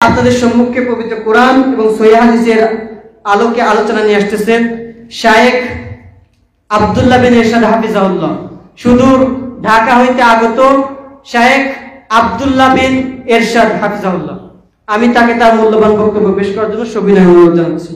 আপনাদের সম্মুখে পবিত্র কোরআন এবং সহিহ হাদিসের আলোকে আলোচনা নিয়ে আসতেছেন শায়েখ আব্দুল্লাহ বিন ইরশাদ হাফিজাহুল্লাহ। সুদূর ঢাকা হইতে আগত শায়েখ আব্দুল্লাহ বিন ইরশাদ হাফিজাহুল্লাহ। আমি তাকে তার মূল্যবান বক্তব্য পেশ করার জন্য সবিনয় অনুরোধ জানাচ্ছি।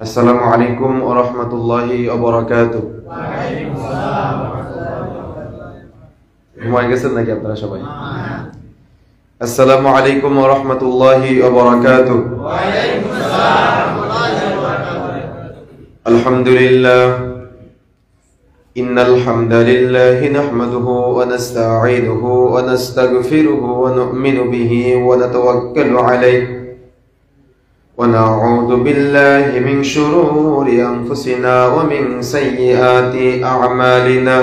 আসসালামু আলাইকুম ওয়া রাহমাতুল্লাহি ওয়া বারাকাতুহু। ঘুমায় গেছেন নাকি আপনারা সবাই? আসসালামু আলাইকুম ওয়া রাহমাতুল্লাহি ওয়া বারাকাতুহু। ওয়া আলাইকুম আসসালাম ওয়া রাহমাতুল্লাহি ওয়া বারাকাতুহু। আলহামদুলিল্লাহ ইন্নাল হামদালিল্লাহি নাহমাদুহু ওয়া নাস্তাঈনুহু ওয়া নাস্তাগফিরুহু ওয়া নু'মিনু বিহি ওয়া নাতাওয়াক্কালু আলাইহি ওয়া নাউযু বিল্লাহি মিন শুরুরি আনফুসিনা ওয়া মিন সাইয়্যাতি আ'মালিনা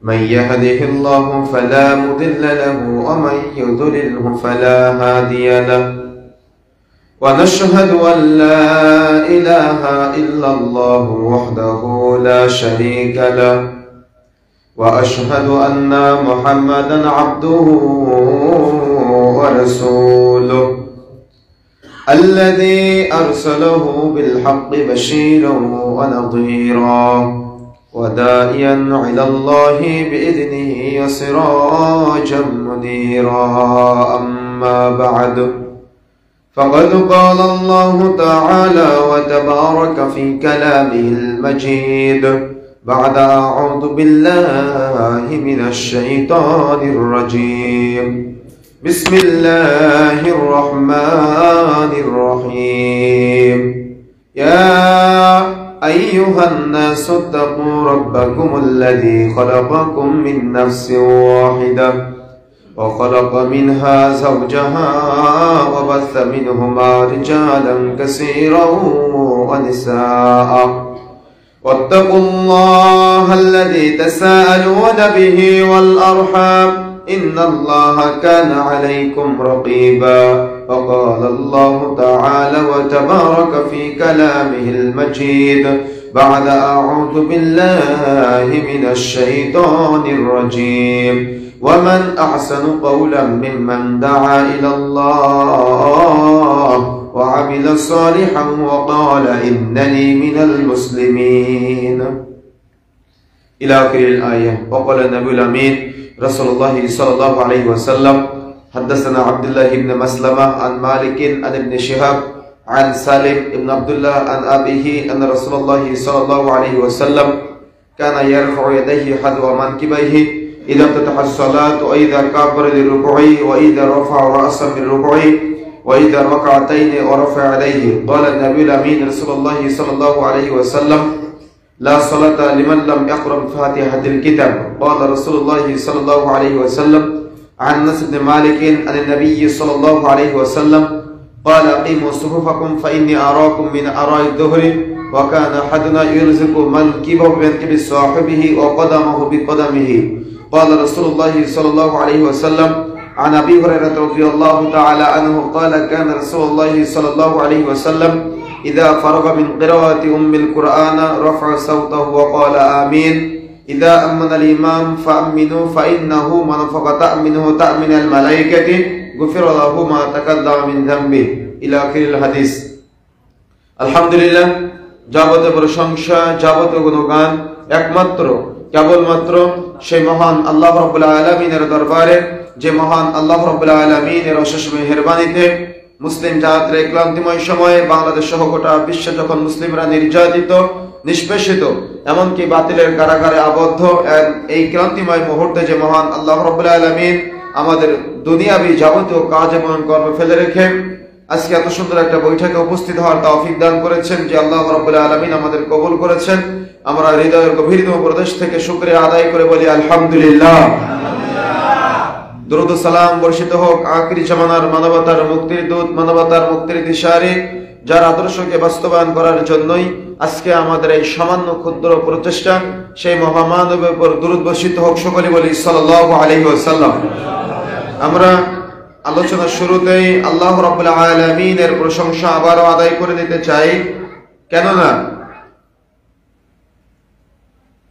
من يهده الله فلا مضل له ومن يضلله فلا هادي له ونشهد أن لا إله إلا الله وحده لا شريك له وأشهد أن محمدا عبده ورسوله الذي أرسله بالحق بشيرا ونظيرا وداعيا إلى الله بإذنه وسراجا منيرا أما بعد فقد قال الله تعالى وتبارك في كلامه المجيد بعد أعوذ بالله من الشيطان الرجيم بسم الله الرحمن الرحيم يا أيها الناس اتقوا ربكم الذي خلقكم من نفس واحدة وخلق منها زوجها وبث منهما رجالا كثيرا ونساء واتقوا الله الذي تساءلون به والأرحام إن الله كان عليكم رقيبا وقال الله تعالى وتبارك في كلامه المجيد بعد أعوذ بالله من الشيطان الرجيم ومن أحسن قولا ممن دعا إلى الله وعمل صالحا وقال إنني من المسلمين إلى آخر الآية. وقال النبي الأمين رسول الله صلى الله عليه وسلم حدثنا عبد الله بن مسلمة عن مالك عن ابن شهاب عن سالم بن عبد الله عن أبيه أن رسول الله صلى الله عليه وسلم كان يرفع يديه حذو منكبيه إذا افتتح الصلاة وإذا كبر للركوع وإذا رفع رأسه من الركوع وإذا ركعتين ورفع يديه. قال النبي الأمين رسول الله صلى الله عليه وسلم لا صلاة لمن لم يقرأ بفاتحة الكتاب. قال رسول الله صلى الله عليه وسلم عن أنس بن مالك عن النبي صلى الله عليه وسلم قال أقيموا صفوفكم فإني أراكم من أراء الظهر وكان أحدنا يلزق منكبه بمنكب صاحبه وقدمه بقدمه. قال رسول الله صلى الله عليه وسلم عن أبي هريرة رضي الله تعالى عنه قال كان رسول الله صلى الله عليه وسلم إذا فرغ من قراءة أم القرآن رفع صوته وقال آمين. إذا أمن الإمام فأمنوا فإنه من فوق تأمنه تأمن الملائكة غفر له ما تقدم من ذنبه إلى آخر الحديث. الحمد لله যাবতীয় প্রশংসা যাবতীয় গুণগান একমাত্র কেবলমাত্র সেই মহান আল্লাহ রাব্বুল আলামিনের দরবারে, যে মহান আল্লাহ রাব্বুল আলামিনের অশেষ মেহেরবানিতে মুসলিম জাতির এই ক্লান্তিময় সময়ে বাংলাদেশ সহ গোটা বিশ্বে যখন মুসলিমরা নির্যাতিত নিষ্পেষিত এমনকি বাতিলের কারাগারে আবদ্ধ এই ক্রান্তিময় মুহূর্তে যে মহান আল্লাহ রাব্বুল আলামিন আমাদের দুনিয়াবি যাবতীয় কাজ এবং কর্ম ফেলে রেখে আজকে এত সুন্দর একটা বৈঠকে উপস্থিত হওয়ার তৌফিক দান করেছেন, যে আল্লাহ রাব্বুল আলামিন আমাদের কবুল করেছেন। আমরা হৃদয়ের গভীরতম প্রদেশ থেকে শুকরিয়া আদায় করে বলি আলহামদুলিল্লাহ। দরুদ ও সালাম বর্ষিত হোক আখিরি জামানার মানবতার মুক্তির দূত, মানবতার মুক্তির দিশারি, যার আদর্শকে বাস্তবায়ন করার জন্যই আজকে আমাদের এই সামান্য ক্ষুদ্র প্রচেষ্টা, সেই মহামানবের উপর দরুদ বর্ষিত হোক। সকলে বলি সাল্লাল্লাহু আলাইহি ওয়াসাল্লাম। আমরা আলোচনার শুরুতেই আল্লাহ রাব্বুল আলামিনের প্রশংসা আবারও আদায় করে দিতে চাই, কেননা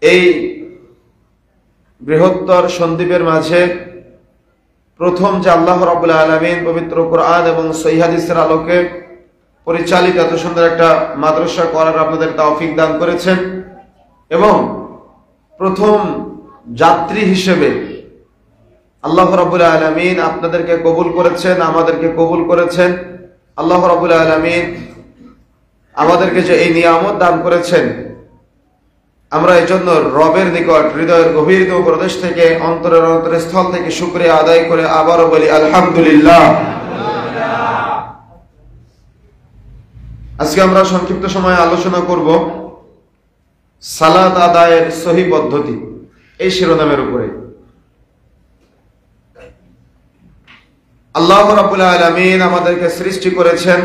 এই বৃহত্তর সন্দ্বীপের মাঝে প্রথম যে আল্লাহ রাব্বুল আলামিন পবিত্র কোরআন এবং সহিহ হাদিসের আলোকে পরিচালিত এত সুন্দর একটা মাদ্রাসা করার আপনাদের তৌফিক দান করেছেন, এবং প্রথম যাত্রী হিসেবে আল্লাহ রাব্বুল আলামিন আপনাদেরকে কবুল করেছেন, আমাদেরকে কবুল করেছেন। আল্লাহ রাব্বুল আলামিন আমাদেরকে যে এই নিয়ামত দান করেছেন, আমরা এই জন্য রবের নিকট হৃদয়ের গভীরতম প্রদেশ থেকে, অন্তরের অন্তরস্থল থেকে শুকরিয়া আদায় করে আবারও বলি আলহামদুলিল্লাহ। আজকে আমরা সংক্ষিপ্ত সময়ে আলোচনা করব সালাত আদায়ের সহি পদ্ধতি, এই শিরোনামের উপরে। আল্লাহ রাব্বুল আলামিন আমাদেরকে সৃষ্টি করেছেন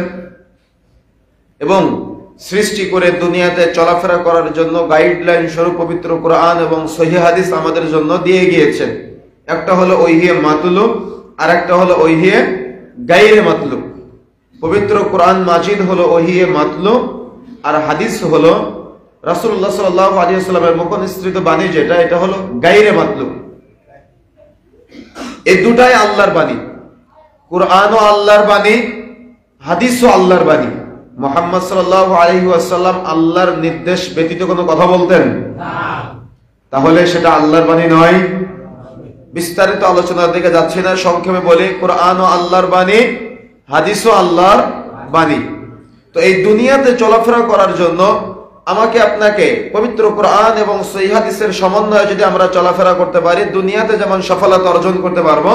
এবং সৃষ্টি করে দুনিয়াতে চলাফেরা করার জন্য গাইডলাইন স্বরূপ পবিত্র কোরআন এবং সহিহ হাদিস আমাদের জন্য দিয়ে গিয়েছেন। একটা হলো ওহিয়ে মাতলুব, আর একটা হলো ওহিয়ে গায়রে মাতলুব। পবিত্র কোরআন মাজিদ হলো ওহিয়ে মাতলুব, আর হাদিস হলো রাসূলুল্লাহ সাল্লাল্লাহু আলাইহি ওয়াসাল্লামের মুখনিসৃত বাণী, যেটা এটা হলো গায়রে মাতলুব। এই দুটাই আল্লাহর বাণী। কোরআনও আল্লাহর বাণী, হাদিসও আল্লাহর বাণী। মুহাম্মদ সাল্লাল্লাহু আলাইহি ওয়াসাল্লাম আল্লাহর নির্দেশ ব্যতীত কোনো কথা বলতেন না, তাহলে সেটা আল্লাহর বাণী নয়। বিস্তারিত আলোচনার দিকে যাচ্ছি না, সংক্ষেপে বলি, কোরআনও আল্লাহর বাণী, হাদিসও আল্লাহর বাণী। তো এই দুনিয়াতে চলাফেরা করার জন্য আমাকে আপনাকে পবিত্র কোরআন এবং সহিহ হাদিসের সমন্বয়ে যদি আমরা চলাফেরা করতে পারি, দুনিয়াতে যেমন সফলতা অর্জন করতে পারবো,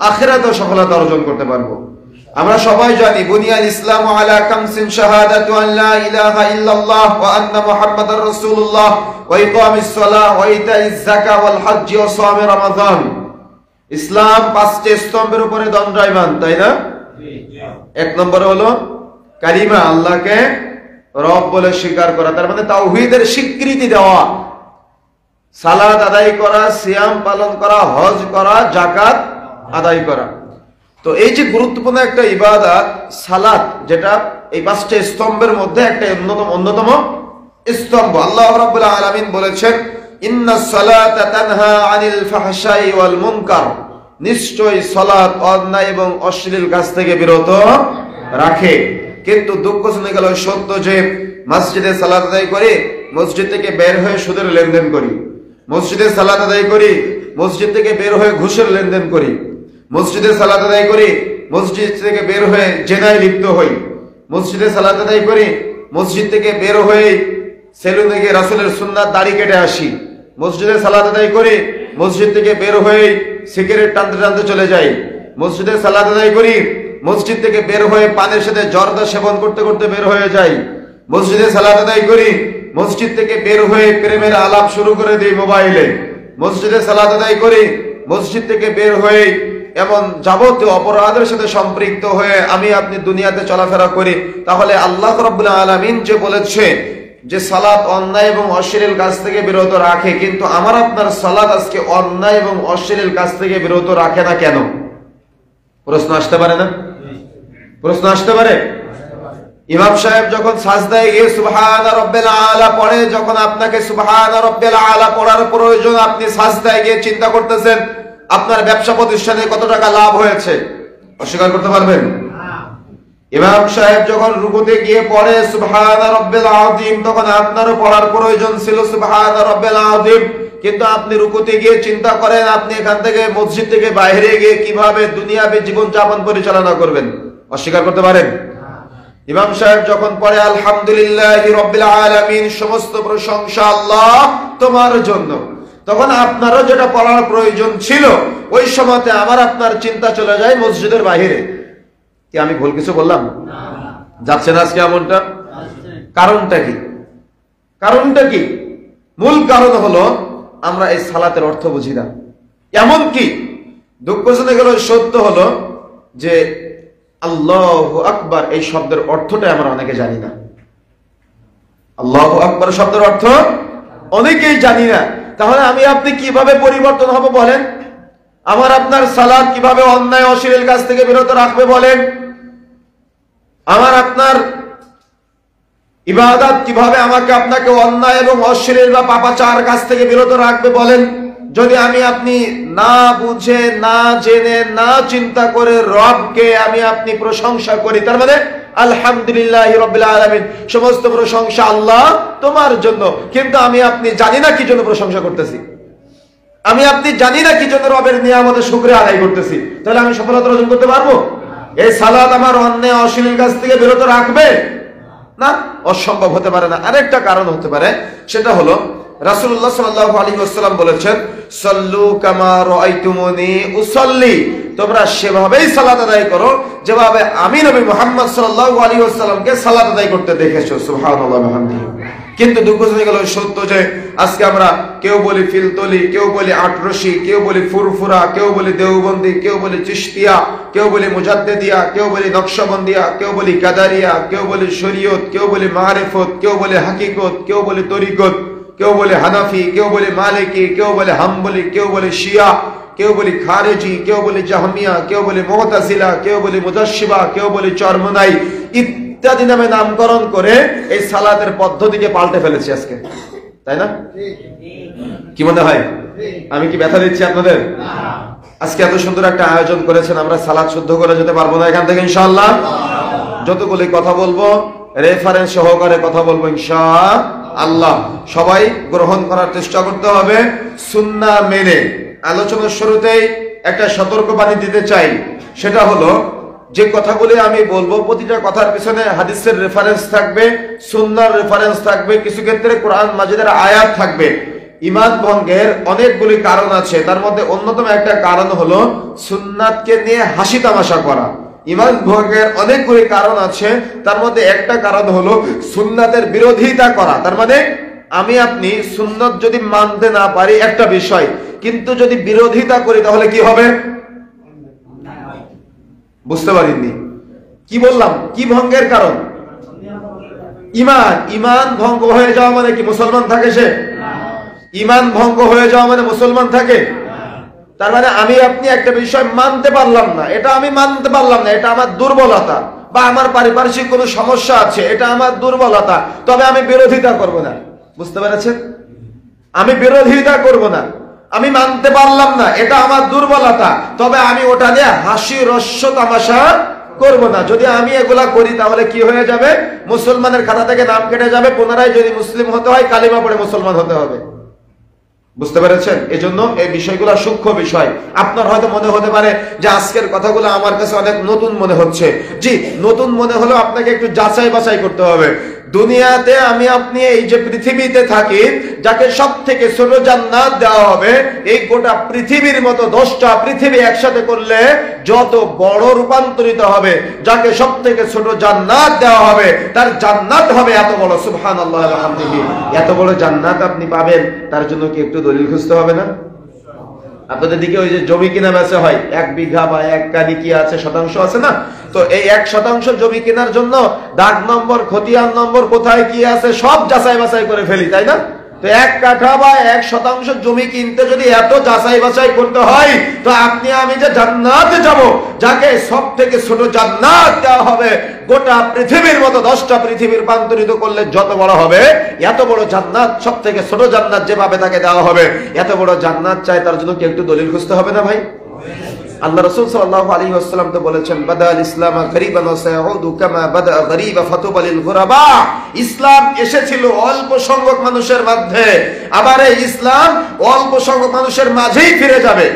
আখিরাতেও সফলতা অর্জন করতে পারবো। আমরা সবাই জানি বুনিয়াল ইসলাম আলা খামসিন শাহাদাতু আন লা ইলাহা ইল্লাল্লাহ ওয়া আন্না মুহাম্মাদার রাসূলুল্লাহ ওয়া ইকামিস সালাহ ওয়া ইতাইজ যাকাত ওয়াল হজ্জ ওয়া সাওম রমাদান। ইসলাম পাঁচটি স্তম্ভের উপরে দণ্ডায়মান, তাই না? এক নম্বর হলো কালিমা, আল্লাহকে রব বলে স্বীকার করা, তার মানে তাওহীদের স্বীকৃতি দেওয়া, সালাত আদায় করা, সিয়াম পালন করা, হজ করা, যাকাত আদায় করা। তো এই যে গুরুত্বপূর্ণ একটা ইবাদত সালাত, যেটা এই পাঁচটি স্তম্ভের মধ্যে একটা অন্যতম স্তম্ভ। আল্লাহ রাব্বুল আলামিন বলেছেন, ইন্নাস সালাতা তানহা আনিল ফাহশাই ওয়াল মুনকার, নিশ্চয়ই সালাত অন্যায় এবং অশ্লীল কাজ থেকে বিরত রাখে। কিন্তু দুঃখজনক হলো সত্য যে মসজিদে সালাত আদায় করি, মসজিদ থেকে বের হয়ে সুদের লেনদেন করি, মসজিদে সালাত আদায় করি, মসজিদ থেকে বের হয়ে ঘুষের লেনদেন করি, মসজিদে সালাত আদায় করি, মসজিদ থেকে বের হয়ে জেনায় লিপ্ত হই, মসজিদে সালাত আদায় করি, মসজিদ থেকে বের হয়ে সেলুনে গিয়ে রাসূলের সুন্নাত দাড়ি কেটে আসি, মসজিদে সালাত আদায় করি, মসজিদ থেকে বের হয়ে সিগারেট টানতে টানতে চলে যাই, মসজিদে সালাত আদায় করি, মসজিদ থেকে বের হয়ে পানের সাথে জর্দা সেবন করতে করতে বের হয়ে যাই, মসজিদে সালাত আদায় করি, মসজিদ থেকে বের হয়ে প্রেমের আলাপ শুরু করে দিই মোবাইলে, মসজিদে সালাত আদায় করি, মসজিদ থেকে বের হয়ে এমন যাবতীয় অপরাধের সাথে সম্পৃক্ত হয়ে আমি আপনি দুনিয়াতে চলাফেরা করি। তাহলে আল্লাহ রাব্বুল আলামিন যে বলেছে যে সালাত অন্যায় এবং অশ্লীল কাজ থেকে বিরত রাখে, কিন্তু আমার আপনার সালাত আজকে অন্যায় এবং অশ্লীল কাজ থেকে বিরত রাখে না কেন? প্রশ্ন আসতে পারে না? প্রশ্ন আসতে পারে। ইমাম সাহেব যখন সাজদায় গিয়ে সুবহান রাব্বিল আলা পড়ে, যখন আপনাকে সুবহান রাব্বিল আলা পড়ার প্রয়োজন, আপনি সাজদায় গিয়ে চিন্তা করতেছেন আপনার ব্যবসা প্রতিষ্ঠানে কত টাকা লাভ হয়েছে, অস্বীকার করতে পারবেন? ইমাম সাহেব যখন রুকুতে গিয়ে পড়ে সুবহান রাব্বিল আযীম, তখন আপনারও পড়ার প্রয়োজন ছিল সুবহান রাব্বিল আযীম, কিন্তু আপনি রুকুতে গিয়ে চিন্তা করেন আপনি এখান থেকে মসজিদ থেকে বাইরে গিয়ে কিভাবে দুনিয়াবী জীবন যাপন পরিচালনা করবেন, অস্বীকার করতে পারেন? ইমাম সাহেব যখন পড়ে আলহামদুলিল্লাহি রাব্বিল আলামিন, সমস্ত প্রশংসা আল্লাহ তোমার জন্য, তখন আপনারও যেটা পড়ার প্রয়োজন ছিল ওই সময়তে আমার আপনার চিন্তা চলে যায় মসজিদের বাহিরে। কি আমি ভুল কিছু বললাম? যাচ্ছে না আজকে এমনটা? কারণটা কি? কারণটা কি? মূল কারণ হলো আমরা এই সালাতের অর্থ বুঝি না। এমনকি দুঃখজনক হলো, সত্য হলো যে আল্লাহু আকবার এই শব্দের অর্থটা আমরা অনেকে জানি না। আল্লাহু আকবার শব্দের অর্থ অনেকেই জানি না। তাহলে আমি আপনি কিভাবে পরিবর্তন হব বলেন? আমার আপনার সালাত কিভাবে অন্যায় অশ্লীল কাজ থেকে বিরত রাখবে বলেন? আমার আপনার ইবাদত কিভাবে আমাকে আপনাকে অন্যায় এবং অশ্লীল বা পাপাচার কাজ থেকে বিরত রাখবে বলেন? যদি আমি আপনি না বুঝে, না জেনে, না চিন্তা করে রবকে আমি আপনি প্রশংসা করি, তার মানে আলহামদুলিল্লাহি রাব্বিল আলামিন, সমস্ত প্রশংসা আল্লাহ তোমার জন্য, কিন্তু আমি আপনি জানি না কি জন্য প্রশংসা করতেছি, আমি আপনি জানি না কি জন্য রবের নিয়ামতের শুকরিয়া আদায় করতেছি, তাহলে আমি সফলতা অর্জন করতে পারবো? এই সালাত আমার অন্যায় অশ্লীল কাজ থেকে বিরত রাখবে না? অসম্ভব হতে পারে না। আরেকটা কারণ হতে পারে, সেটা হলো রাসূলুল্লাহ সাল্লাল্লাহু আলাইহি ওয়াসাল্লাম বলেছেন, সাল্লু কামা রাআইতুমুনি উসাল্লি, তোমরা সেভাবেই সালাত আদায় করো যেভাবে আমি নবী মুহাম্মদ সাল্লাল্লাহু আলাইহি ওয়াসাল্লামকে সালাত আদায় করতে দেখেছো। সুবহানাল্লাহ ওয়া বিহামদিহি। কিন্তু দুঃখজনক হলো সত্য যে আজকে আমরা কেউ বলি ফিলতলি, কেউ বলি আটরশি, কেউ বলি ফুরফুরা, কেউ বলি দেওবন্দি, কেউ বলি চিশতিয়া, কেউ বলি মুজাদ্দিদিয়া, কেউ বলি নকশবন্দিয়া, কেউ বলি কাদারিয়া, কেউ বলি শরীয়ত, কেউ বলি মারিফত, কেউ বলি হাকিকত, কেউ বলি তরিকত, কেউ বলে হানাফি, কেউ বলে মালিকি, কেউ বলে হাম্বলি, কেউ বলে শিয়া, কেউ বলে খারেজি, কেউ বলে জাহমিয়া, কেউ বলে মুতাজিলা, কেউ বলে মুজাশশিবা, কেউ বলে চরমনাই ইত্যাদি নামে নামকরণ করে এই সালাতের পদ্ধতিকে পাল্টে ফেলেছি আজকে, তাই না? কি মনে হয়? আমি কি ব্যথা দিচ্ছি আপনাদের? আজকে এত সুন্দর একটা আয়োজন করেছেন, আমরা সালাত শুদ্ধ করে যেতে পারবো না এখান থেকে ইনশাআল্লাহ? যতগুলি কথা বলবো রেফারেন্স সহকারে কথা বলবো ইনশাআল্লাহ। সবাই গ্রহণ করার চেষ্টা করতে হবে সুন্নাহ মেনে। আলোচনার শুরুতেই একটা সতর্কবাণী দিতে চাই, সেটা হলো যে কথাগুলি আমি বলবো প্রতিটা কথার পিছনে হাদিসের রেফারেন্স থাকবে, সুন্নাহর রেফারেন্স থাকবে, কিছু ক্ষেত্রে কোরআন মাজিদের আয়াত থাকবে। ঈমান ভঙ্গের অনেকগুলি কারণ আছে, তার মধ্যে অন্যতম একটা কারণ হলো সুন্নাতকে নিয়ে হাসি তামাশা করা। ঈমান ভঙ্গের অনেকগুলি কারণ আছে, তার মধ্যে একটা কারণ হলো সুন্নাতের বিরোধিতা করা। তার মানে আমি আপনি সুন্নাত যদি মানতে না পারি একটা বিষয়, কিন্তু যদি বিরোধিতা করি তাহলে কি হবে? বুঝতে পারিনি কি বললাম? কি ভঙ্গের কারণ? ঈমান। ঈমান ভঙ্গ হয়ে যাওয়া মানে কি মুসলমান থাকে সে? ঈমান ভঙ্গ হয়ে যাওয়া মানে মুসলমান থাকে? তার মানে আমি আপনি একটা বিষয় মানতে পারলাম না, এটা আমি মানতে পারলাম না, এটা আমার দুর্বলতা, বা আমার পারিপার্শ্বিক কোনো সমস্যা আছে, এটা আমার দুর্বলতা, তবে আমি বিরোধিতা করব না। বুঝতে পেরেছেন? আমি বিরোধিতা করব না। আমি মানতে পারলাম না, এটা আমার দুর্বলতা, তবে আমি ওটা নিয়ে হাসি রস্য তামাশা করব না। যদি আমি এগুলা করি তাহলে কি হয়ে যাবে? মুসলমানের খাতা থেকে নাম কেটে যাবে, পুনরায় যদি মুসলিম হতে হয় কালিমা পড়ে মুসলমান হতে হবে। বুঝতে পেরেছেন? এই জন্য এই বিষয়গুলো সূক্ষ্ম বিষয়। আপনার হয়তো মনে হতে পারে যে আজকের কথাগুলো আমার কাছে অনেক নতুন মনে হচ্ছে। জি, নতুন মনে হলেও আপনাকে একটু যাচাই বাছাই করতে হবে। দুনিয়াতে আমি আপনি এই যে পৃথিবীতে থাকি, যাকে সব থেকে ছোট জান্নাত দেওয়া হবে, এই গোটা পৃথিবীর মতো 10টা পৃথিবী একসাথে করলে যত বড় রূপান্তরিত হবে, যাকে সব থেকে ছোট জান্নাত দেওয়া হবে তার জান্নাত হবে এত বড়। সুবহানাল্লাহ আলহামদুলিল্লাহ। এত বড় জান্নাত আপনি পাবেন, তার জন্য কি একটু দলিল খুঁজতে হবে না? আপনাদের দিকে ওই যে জমি কিনা বেচা হয়, 1 বিঘা বা 1 কানি কি আছে, শতাংশ আছে না? তো এই 1% জমি কেনার জন্য দাগ নম্বর, খতিয়ান নম্বর, কোথায় কি আছে সব যাচাই বাছাই করে ফেলি, তাই না? তো 1 কাঠা বা 1% জমি কিনতে যদি এত যাচাই বাছাই করতে হয়, তো আপনি আমি যে জান্নাতে যাব, যাকে সব থেকে ছোট জান্নাত দেওয়া হবে, গোটা পৃথিবীর মতো 10টা পৃথিবী রূপান্তরিত করলে যত বড় হবে, এত বড় জান্নাত, সব থেকে ছোট জান্নাত যেভাবে তাকে দেওয়া হবে, এত বড় জান্নাত চাই, তার জন্য কি একটু দলিল খুঁজতে হবে না ভাই? আল্লাহ রাসূল সাল্লাল্লাহু আলাইহি ওয়াসাল্লাম তো বলেছেন, বাদাল ইসলাম গরীবান ওয়া সায়াউদু কামা বাদা গরীবা ফাতুবা লিল গুরাবা। ইসলাম এসেছিল অল্প সংখ্যক মানুষের মধ্যে, আবার এই ইসলাম অল্প সংখ্যক মানুষের মাঝেই ফিরে যাবে,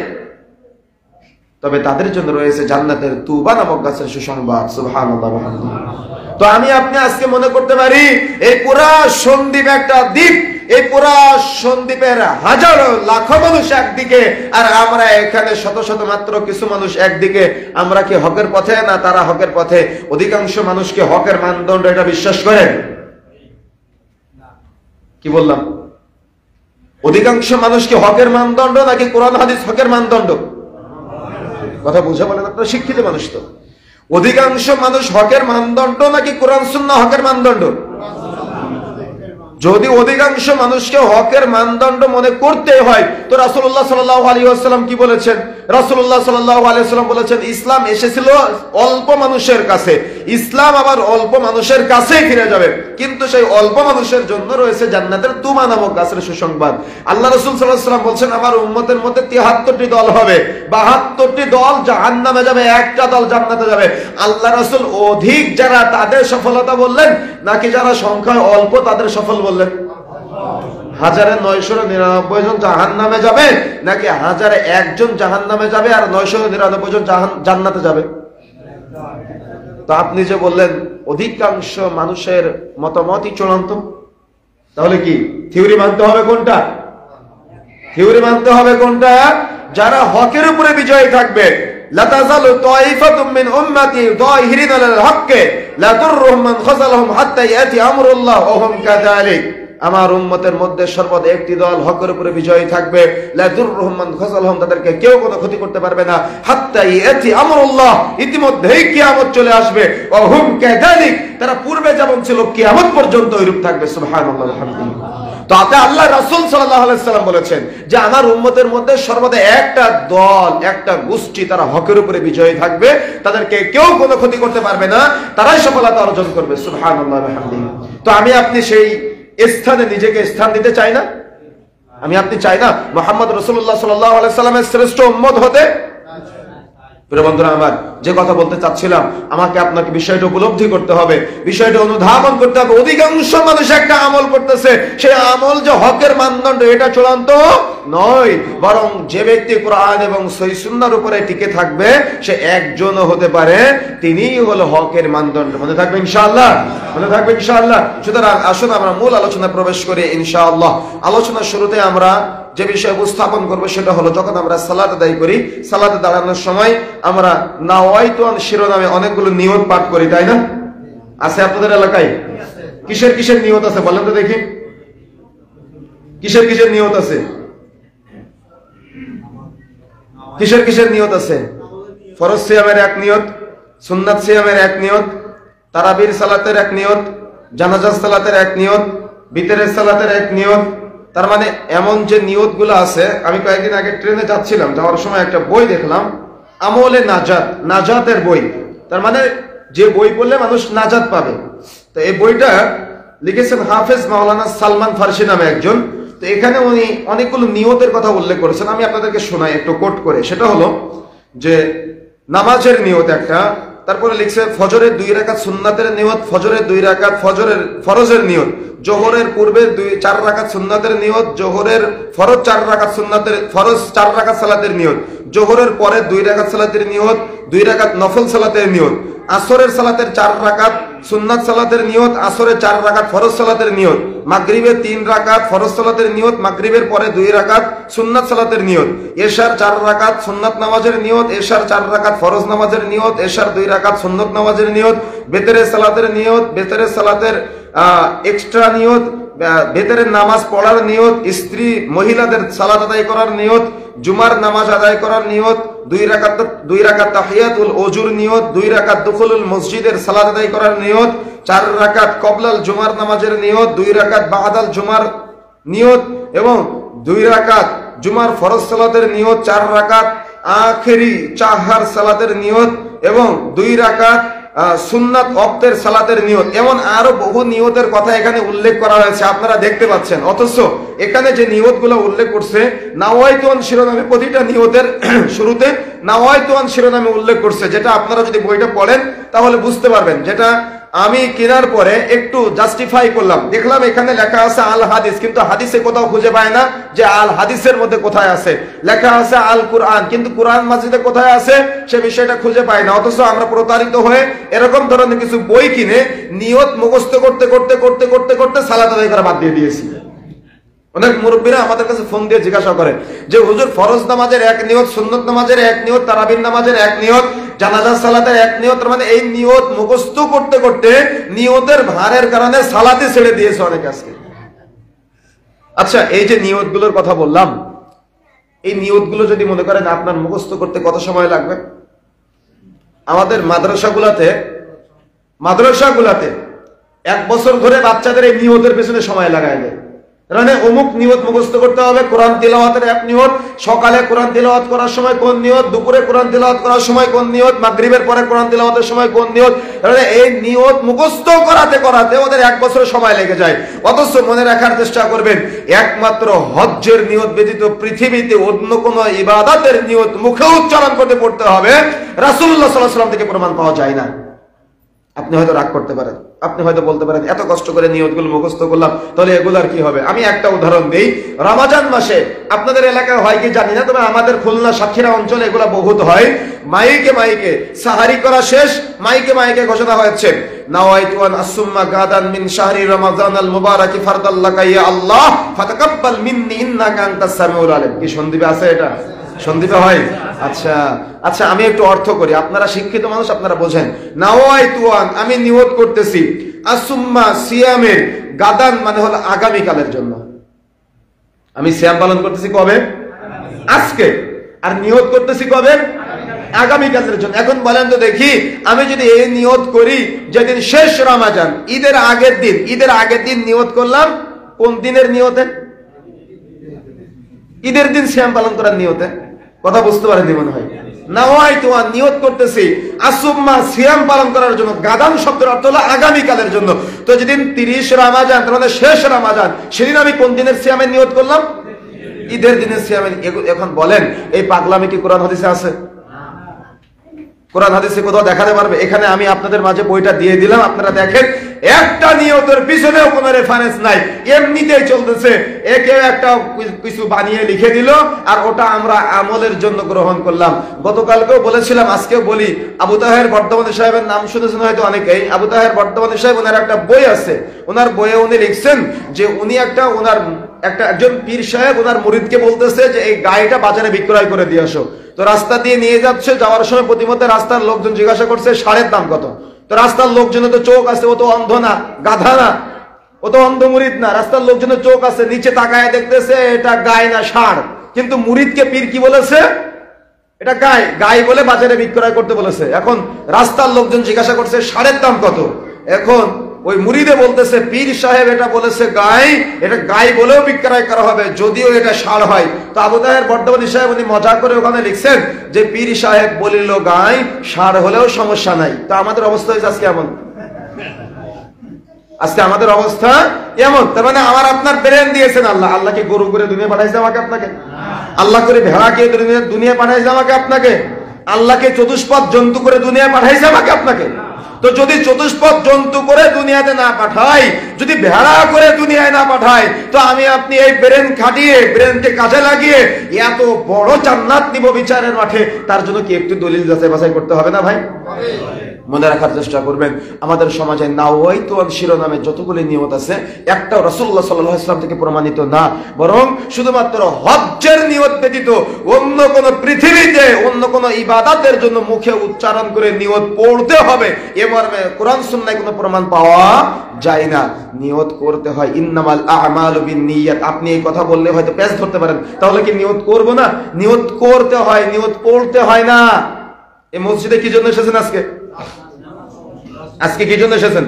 তবে তাদের জন্য রয়েছে জান্নাতের তুবা নামক গাছের সুসংবাদ। সুবহানাল্লাহ ওয়া বিহামদিহি। তো আমি আপনি আজকে মনে করতে পারি এই পুরা সন্দ্বীপ একটা দ্বীপ, এই পুরা সন্দ্বীপের হাজারো লাখো মানুষ একদিকে, আর আমরা এখানে শত শত মাত্র কিছু মানুষ একদিকে। আমরা কি হকের পথে না তারা হকের পথে? অধিকাংশ মানুষকে হকের মানদণ্ড এটা বিশ্বাস করেন? কি বললাম? অধিকাংশ মানুষ কি হকের মানদণ্ড নাকি কোরআন হাদিস হকের মানদণ্ড? কথা বুঝে বলেন, আপনারা শিক্ষিত মানুষ তো। অধিকাংশ মানুষ হকের মানদণ্ড নাকি কোরআন সুন্নাহ হকের মানদণ্ড? যদি অধিকাংশ মানুষকে হকের মানদণ্ড মনে করতে হয় তো রাসূলুল্লাহ সাল্লাল্লাহু আলাইহি ওয়াসাল্লাম কি বলেছেন? রাসূলুল্লাহ সাল্লাল্লাহু আলাইহি ওয়াসাল্লাম বলেছেন, ইসলাম এসেছিল অল্প মানুষের কাছে, ইসলাম আবার অল্প মানুষের কাছেই ফিরে যাবে, কিন্তু সেই অল্প মানুষের জন্য রয়েছে জান্নাতের তুমা নামক গাছের সুসংবাদ। আল্লাহ রাসূল সাল্লাল্লাহু আলাইহি ওয়াসাল্লাম বলছেন, আমার উম্মতের মধ্যে 73টি দল হবে, 72টি দল জাহান্নামে যাবে, একটা দল জান্নাতে যাবে। আল্লাহ রাসূল অধিক যারা তাদের সফলতা বললেন নাকি যারা সংখ্যায় অল্প তাদের সফল বললেন? 1999 জন জাহান্নামে যাবে নাকি 1001 জন জাহান্নামে যাবে আর 999 জন জান্নাতে যাবে? তো আপনি যে বললেন অধিকাংশ মানুষের মতামতই চূড়ান্ত, তাহলে কি থিওরি মানতে হবে কোনটা? থিওরি মানতে হবে কোনটা? যারা হকের উপরে বিজয়ী থাকবে। লা তাযালু তাইফাতুম মিন উম্মতি যাহিরিনা আলাল হক্কি লা দুররুহুম মান খাযালাহুম হাত্তা ইয়াতি আমরুল্লাহ ওয়া হুম কাযালিক। আমার উম্মতের মধ্যে সর্বদা একটি দল হকের উপরে বিজয়ী থাকবে, লা দুররুহুম মান খাযালাহুম, তাদেরকে কেউ কোনো ক্ষতি করতে পারবে না, হাত্তা ইয়াতি আমরুল্লাহ, ইতিমধ্যেই কিয়ামত চলে আসবে, ওয়া হুম কাযালিক, তারা পূর্বে যেমন ছিল কিয়ামত পর্যন্ত ওইরূপ থাকবে। সুবহানাল্লাহ, আলহামদুলিল্লাহ। তাতে আল্লাহ রাসূল সাল্লাল্লাহু আলাইহি সাল্লাম বলেছেন যে আমার উম্মতের মধ্যে সর্বদা একটা দল, একটা গোষ্ঠী তারা হকের উপরে বিজয়ী থাকবে, তাদেরকে কেউ কোনো ক্ষতি করতে পারবে না, তারাই সফলতা অর্জন করবে। সুবহানাল্লাহ, আলহামদুলিল্লাহ। তো আমি আপনি সেই স্থানে নিজেকে স্থান দিতে চাই না? আমি আপনি চাই না মুহাম্মদ রাসূলুল্লাহ সাল্লাল্লাহু আলাইহি সাল্লামের শ্রেষ্ঠ উম্মত হতে? প্রিয় বন্ধুরা আমার, যে কথা বলতে চাচ্ছিলাম, আমাকে আপনাকে বিষয়টা উপলব্ধি করতে হবে, বিষয়টা অনুধাবন করতে হবে। অধিকাংশ মানুষ একটা আমল করতেছে, সেই আমল যে হকের মানদণ্ড এটা চূড়ান্ত নয়, বরং যে ব্যক্তি কোরআন এবং সহিহ সুন্নাহর উপরে টিকে থাকবে সে একজনও হতে পারে, তিনিই হলো হকের মানদণ্ড। মনে থাকবে ইনশাআল্লাহ, মনে থাকবে ইনশাআল্লাহ। সুতরাং আসুন আমরা মূল আলোচনায় প্রবেশ করি ইনশাআল্লাহ। আলোচনার শুরুতে আমরা যে বিষয় উপস্থাপন করবো সেটা হলো, যখন আমরা সালাত আদায় করি, সালাতে দাঁড়ানোর সময় আমরা নাওয়াইতু আন শিরোনামে অনেকগুলো নিয়ত পাঠ করি, তাই না? আছে আপনাদের এলাকায়? কিসের কিসের নিয়ত আছে বলেন তো দেখি? কিসের কিসের নিয়ত আছে? কিসের কিসের নিয়ত আছে? ফরজ সিয়ামের এক নিয়ত, সুন্নাত সিয়ামের এক নিয়ত, তারাবির সালাতের এক নিয়ত, জানাজার সালাতের এক নিয়ত, বিতরের সালাতের এক নিয়ত। তার মানে এমন যে নিয়তগুলো আছে, আমি কয়েকদিন আগে ট্রেনে যাচ্ছিলাম, যাওয়ার সময় একটা বই দেখলাম, আমলে নাজাত, নাজাতের বই। তার মানে যে বই পড়লে মানুষ নাজাত পাবে। তো এই বইটা লিখেছেন হাফেজ মাওলানা সালমান ফারসি নামে একজন। তো এখানে উনি অনেকগুলো নিয়তের কথা উল্লেখ করেছেন, আমি আপনাদেরকে শোনাই একটু কোট করে। সেটা হলো যে নামাজের নিয়ত একটা, তারপরে লিখছে ফজরের 2 রাকাত সুন্নাতের নিয়ত, ফজরের 2 রাকাত ফরজের নিয়ত, জোহরের পূর্বে 4 রাকাত সুন্নাতের নিয়ত, জোহরের ফরজ 4 রাকাত সুন্নাতের, ফরজ 4 রাকাত সালাতের নিয়ত, জোহরের পরে 2 রাকাত সালাতের নিয়ত, 2 রাকাত নফল সালাতের নিয়ত, আসরের সালাতের 4 রাকাত সুন্নাত সালাতের নিয়ত, আসরের 4 রাকাত ফরজ সালাতের নিয়ত, মাগরিবের 3 রাকাত ফরজ সালাতের নিয়ত, মাগরিবের পরে 2 রাকাত সুন্নাত সালাতের নিয়ত, এশার 4 রাকাত সুন্নাত নামাজের নিয়ত, এশার 4 রাকাত ফরজ নামাজের নিয়ত, এশার 2 রাকাত সুন্নাত নামাজের নিয়ত, বেতরের সালাতের নিয়ত, বেতরের সালাতের এক্সট্রা নিয়ত, বেতরের নামাজ পড়ার নিয়ত, স্ত্রী মহিলাদের সালাত আদায় করার নিয়ত, জুমার নামাজ আদায় করার নিয়ত, 2 রাকাত তাহিয়াতুল ওযুর নিয়ত, 2 রাকাত দুখুলুল মসজিদের সালাত আদায় করার নিয়ত, 4 রাকাত কবলাল জুমার নামাজের নিয়ত, 2 রাকাত বাদাল জুমার নিয়ত এবং 2 রাকাত জুমার ফরজ সালাতের নিয়ত, 4 রাকাত আখেরি চাহার সালাতের নিয়ত এবং 2 রাকাত সুন্নাত ওয়াক্তের সালাতের নিয়ত। এমন আরো বহু নিয়তের কথা এখানে উল্লেখ করা হয়েছে, আপনারা দেখতে পাচ্ছেন। অথচ এখানে যে নিয়তগুলো উল্লেখ করছে নাওয়াইতু আন শিরোনামে, প্রতিটা নিয়তের শুরুতে নাওয়াইতু আন শিরোনামে উল্লেখ করছে, যেটা আপনারা যদি বইটা পড়েন তাহলে বুঝতে পারবেন। যেটা আমি কেনার পরে একটু জাস্টিফাই করলাম, দেখলাম এখানে লেখা আছে আল হাদিস, কিন্তু হাদিসে কোথাও খুঁজে পায় না যে আল হাদিসের মধ্যে কোথায় আছে। লেখা আছে আল কুরআন, কিন্তু কুরআন মাজিদে কোথায় আছে সে বিষয়টা খুঁজে পায় না। অথচ আমরা প্রতারিত হয়ে এরকম ধরনের কিছু বই কিনে নিয়ত মুখস্থ করতে করতে করতে করতে করতে সালাত আদায় করা বাদ দিয়ে দিয়েছি। অনেক মুরব্বীরা আমাদের কাছে ফোন দিয়ে জিজ্ঞাসা করে যে হুজুর, ফরজ নামাজের এক নিয়ত, সুন্নত নামাজের এক নিয়ত, তারাবির নামাজের এক নিয়ত, জানাজা সালাতের এক নিয়ত, মানে এই নিয়ত মুখস্থ করতে করতে নিয়তের ভারের কারণে সালাতে ছেড়ে দিয়েছে অনেকে আজকে। আচ্ছা, এই যে নিয়তগুলোর কথা বললাম, এই নিয়তগুলো যদি মনে করেন আপনার মুখস্থ করতে কত সময় লাগবে? আমাদের মাদ্রাসাগুলাতে 1 বছর ধরে বাচ্চাদের এই নিয়তের পেছনে সময় লাগায় দেয়। মানে অমুক নিয়ত মুখস্থ করতে হবে, কোরআন তিলাওয়াতের এক নিয়ত, সকালে কোরআন তিলাওয়াত করার সময় কোন নিয়ত, দুপুরে কোরআন তিলাওয়াত করার সময় কোন নিয়ত, মাগরিবের পরে কোরআন তিলাওয়াতের সময় কোন নিয়ত। এই নিয়ত মুখস্থ করাতে করাতে ওদের 1 বছরের সময় লেগে যায়। অথচ মনে রাখার চেষ্টা করবেন, একমাত্র হজ্জের নিয়ত ব্যতীত পৃথিবীতে অন্য কোন ইবাদতের নিয়ত মুখে উচ্চারণ করতে পড়তে হবে রাসূলুল্লাহ সাল্লাল্লাহু আলাইহি ওয়াসাল্লাম থেকে প্রমাণ পাওয়া যায় না। আপনি হয়তো রাগ করতে পারেন, আপনি হয়তো বলতে পারেন এত কষ্ট করে নিয়তগুলো মুখস্থ করলাম, তাহলে এগুলার কি হবে? আমি একটা উদাহরণ দেই। রমজান মাসে আপনাদের এলাকায় হয় কি জানি না, তবে আমাদের খুলনা সাতক্ষীরা অঞ্চলে এগুলা বহুত হয়। মাইকে সাহারি করা শেষ, মাইকে ঘোষণা হয়েছে, নাওয়াইতু আন আসুম্মা গাদান মিন শাহরি রমাজানাল মুবারাকি ফারদাল্লাকা ইয়া আল্লাহ ফাতাকাব্বাল মিন্নি ইন্নাকা আনতাস সামিউল আলিম। কি সন্দীপে আছে এটা? সন্দীপে হয়? আচ্ছা, আমি একটু অর্থ করি, আপনারা শিক্ষিত মানুষ, আপনারা বোঝেন। নাওয়াইতু আন, আমি নিয়ত করতেছি, আসুম্মা সিয়ামের, গাদান মানে হলো আগামী কালের জন্য। আমি সিয়াম পালন করতেছি কবে? আজকে। আর নিয়ত করতেছি কবে? আগামী কালের জন্য। এখন বলেন তো দেখি, আমি যদি এই নিয়ত করি যেদিন শেষ রমজান, ঈদের আগের দিন নিয়ত করলাম, কোন দিনের নিয়তে? ঈদের দিন সিয়াম পালন করার নিয়তে। কথা বুঝতে পারেননি মনে হয়। নাওয়াইতু আন, নিয়ত করতেছি, আসুম্মা সিয়াম পালন করার জন্য। গাদান শব্দের অর্থ হলো আগামী কালের জন্য। তো যেদিন 30 রমজান, তার শেষ রমজান, সেদিন আমি কোন দিনের সিয়ামের নিয়ত করলাম? ঈদের দিনের সিয়ামের। এখন বলেন, এই পাগলামি কি কোরআন হাদিসে আছে? কোরআন হাদিসে কোথাও দেখাতে পারবে? এখানে আমি আপনাদের মাঝে বইটা দিয়ে দিলাম, আপনারা দেখেন, একটা নিয়তের পিছনেও কোনো রেফারেন্স নাই, এমনিতেই চলতেছে। একে একটা কিছু বানিয়ে লিখে দিল, আর ওটা আমরা আমলের জন্য গ্রহণ করলাম। গতকালকেও বলেছিলাম, আজকেও বলি, আবু তাহের বর্ধমানী সাহেবের নাম শুনেছেন হয়তো অনেকেই। আবু তাহের বর্ধমানী সাহেব, ওনার একটা বই আছে, ওনার বইয়ে উনি লিখছেন যে উনি একজন পীর সাহেব ওনার মুরিদকে বলতেছে যে এই গাড়িটা বাজারে বিক্রয় করে দিয়ে আসো। তো রাস্তা দিয়ে নিয়ে যাচ্ছে, যাওয়ার সময় প্রতিমধ্যে রাস্তার লোকজন জিজ্ঞাসা করছে ষাঁড়ের দাম কত। তো রাস্তার লোকজনের তো চোখ আছে, ও তো অন্ধ না, গাধা না, ও তো অন্ধ মুরিদ না। রাস্তার লোকজনের চোখ আছে, নিচে তাকায় দেখতেছে এটা গায় না ষাঁড়। কিন্তু মুরিদকে পীর কি বলেছে? এটা গায় বলে বাজারে বিক্রয় করতে বলেছে। এখন রাস্তার লোকজন জিজ্ঞাসা করছে ষাঁড়ের দাম কত। এখন ওই মুরিদে বলতেছে পীর সাহেব এটা বলেছে গাই, এটা গাই বলেও বিক্রয় করা হবে যদিও এটা ষাঁড় হয়। তো আবু তাহের বর্ধমানী সাহেব উনি মজা করে ওখানে লিখছেন যে পীর সাহেব বলিল গাই, ষাঁড় হলেও সমস্যা নাই। তো আমাদের অবস্থা হয়েছে আজকে এমন, আজকে আমাদের অবস্থা এমন। তার মানে আমার আপনার ব্রেন দিয়েছেন আল্লাহ। আল্লাহকে গরু করে দুনিয়া পাঠাইছে আমাকে আপনাকে? আল্লাহ করে ভেড়াকে দুনিয়া পাঠাইছে আমাকে আপনাকে? আল্লাহকে চতুষ্পদ জন্তু করে দুনিয়া পাঠাইছে আমাকে আপনাকে? তো যদি চতুষ্পদ জন্তু করে দুনিয়াতে না পাঠাই, যদি ভেড়া করে দুনিয়ায় না পাঠাই, তো আমি আপনি এই ব্রেন খাটিয়ে, ব্রেনকে কাজে লাগিয়ে এত বড় জান্নাত নিব বিচারের মাঠে, তার জন্য কি একটু দলিল যাচাই বাছাই করতে হবে না ভাই? মনে রাখার চেষ্টা করবেন, আমাদের সমাজে নাওয়াইতু আন শিরোনামে যতগুলি নিয়ত আছে, একটাও রাসূলুল্লাহ সাল্লাল্লাহু আলাইহি ওয়াসাল্লাম থেকে প্রমাণিত না। বরং শুধুমাত্র হজ্জের নিয়ত ব্যতীত অন্য কোন পৃথিবীতে অন্য কোন ইবাদতের জন্য মুখে উচ্চারণ করে নিয়ত পড়তে হবে এ মর্মে কোরআন সুন্নাহয় কোনো প্রমাণ পাওয়া যায় না। নিয়ত করতে হয়, ইন্নামাল আ'মালু বিন্নিয়াত। আপনি এই কথা বললে হয়তো পেঁচ ধরতে পারেন, তাহলে কি নিয়ত করব না? নিয়ত করতে হয়, নিয়ত পড়তে হয় না। এই মসজিদে কি জন্য এসেছেন আজকে? আজকে কি জন্য এসেছেন?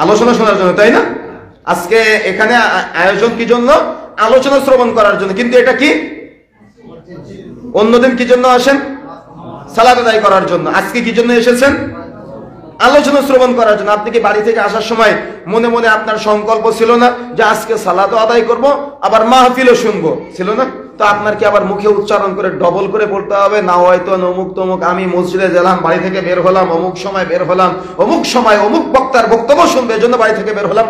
আলোচনা শোনার জন্য, তাই না? আজকে এখানে আয়োজন কি জন্য? আলোচনা শ্রবণ করার জন্য। কিন্তু এটা কি? অন্যদিন কি জন্য আসেন? সালাত আদায় করার জন্য। আজকে কি জন্য এসেছেন? আলোচনা শ্রবণ করার জন্য। আপনি কি বাড়ি থেকে আসার সময় মনে মনে আপনার সংকল্প ছিল না যে আজকে সালাত আদায় করব, আবার মাহফিলও শুনবো? ছিল না? তো আপনার কি আবার মুখে উচ্চারণ করে ডবল করে বলতে হবে না হয়তো অমুক তমুক, আমি মসজিদে গেলাম, বাড়ি থেকে বের হলাম, অমুক সময় বের হলাম, অমুক সময় অমুক বক্তার বক্তব্য শুনবে এজন্য বাড়ি থেকে বের হলাম?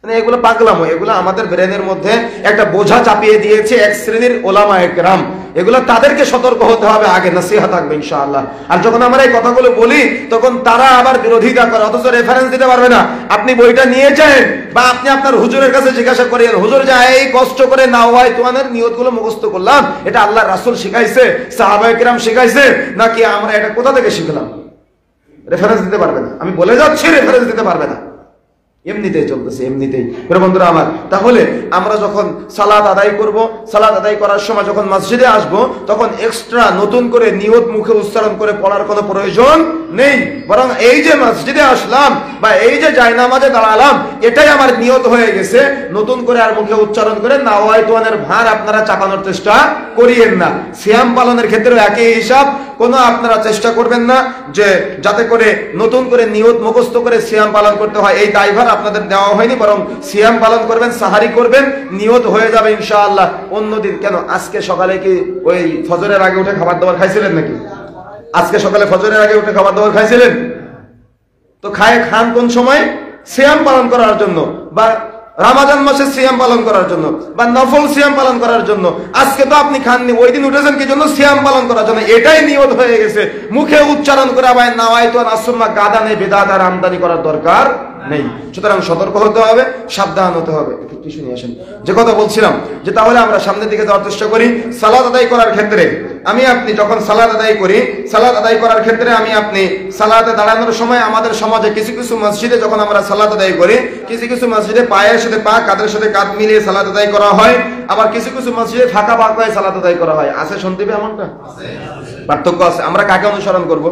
মানে এগুলো পাগলামো, এগুলো আমাদের ব্রেনের মধ্যে একটা বোঝা চাপিয়ে দিয়েছে এক শ্রেণীর ওলামায়ে কেরাম। এগুলো তাদেরকে সতর্ক হতে হবে, আগে নসিহত থাকবে ইনশাআল্লাহ। আর যখন আমরা এই কথাগুলো বলি তখন তারা আবার বিরোধিতা করে, অথচ রেফারেন্স দিতে পারবে না। আপনি বইটা নিয়ে যান বা আপনি আপনার হুজুরের কাছে জিজ্ঞাসা করেন, হুজুর যা এই কষ্ট করে নাওয়াই তোমাদের নিয়তগুলো মুখস্থ করলাম, এটা আল্লাহর রাসূল শিখাইছে, সাহাবায়ে কেরাম শিখাইছে, নাকি আমরা এটা কোথা থেকে শিখলাম? রেফারেন্স দিতে পারবে না। আমি বলে যাচ্ছি রেফারেন্স দিতে পারবে না, এমনিতেই চলতেছে, এমনিতেই। বন্ধুরা আমার, তাহলে আমরা যখন সালাত আদায় করব, সালাত আদায় করার সময় যখন মসজিদে আসব, তখন এক্সট্রা নতুন করে নিয়ত মুখে উচ্চারণ করে পড়ার কোনো প্রয়োজন নেই। বরং এই যে মসজিদে আসলাম বা এই যে জায়নামাজে দাঁড়ালাম, এটাই আমার নিয়ত হয়ে গেছে। নতুন করে আর মুখে উচ্চারণ করে নাওয়াইতুনের ভার আপনারা চাপানোর চেষ্টা করিয়েন না। সিয়াম পালনের ক্ষেত্রেও একই হিসাব, কোনো আপনারা চেষ্টা করবেন না যে যাতে করে নতুন করে নিয়ত মুখস্থ করে সিয়াম পালন করতে হয়, এই দায়ভার আপনাদের দেওয়া হয়নি। বরং সিয়াম পালন করবেন, সাহারি করবেন, নিয়ত হয়ে যাবে ইনশাআল্লাহ। অন্যদিন কেন, আজকে সকালে কি ওই ফজরের আগে উঠে খাবার দাবার খাইছিলেন নাকি? আজকে সকালে ফজরের আগে উঠে খাবার দাবার খাইছিলেন? তো খান কোন সময়? সিয়াম পালন করার জন্য, বা রমাজান মাসে সিয়াম পালন করার জন্য, বা নফল সিয়াম পালন করার জন্য। আজকে তো আপনি খাননি, ওই দিন উঠেছেন কি জন্য? সিয়াম পালন করার জন্য। এটাই নিয়ত হয়ে গেছে। মুখে উচ্চারণ করে আবার নাওয়াইতু আসুম্মা গাদানে বিদআত আর আমদানি করার দরকার নেই। সুতরাং সতর্ক হতে হবে, সাবধান হতে হবে। একটু শুনে আসেন যে কথা বলছিলাম, যে তাহলে আমরা সামনের দিকে যাওয়ার চেষ্টা করি। সালাত আদায় করার ক্ষেত্রে আমি আপনি যখন সালাত আদায় করি, সালাত আদায় করার ক্ষেত্রে আমি আপনি সালাতে দাঁড়ানোর সময় আমাদের সমাজে কিছু কিছু মসজিদে যখন আমরা সালাত আদায় করি, কিছু কিছু মসজিদে পায়ের সাথে পা, কাঁধের সাথে কাঁধ মিলিয়ে সালাত আদায় করা হয়। আবার কিছু কিছু মসজিদে ফাঁকা ফাঁকায় সালাত আদায় করা হয়। আছে শুনতে হবে এমনটা? পার্থক্য আছে। আমরা কাকে অনুসরণ করব?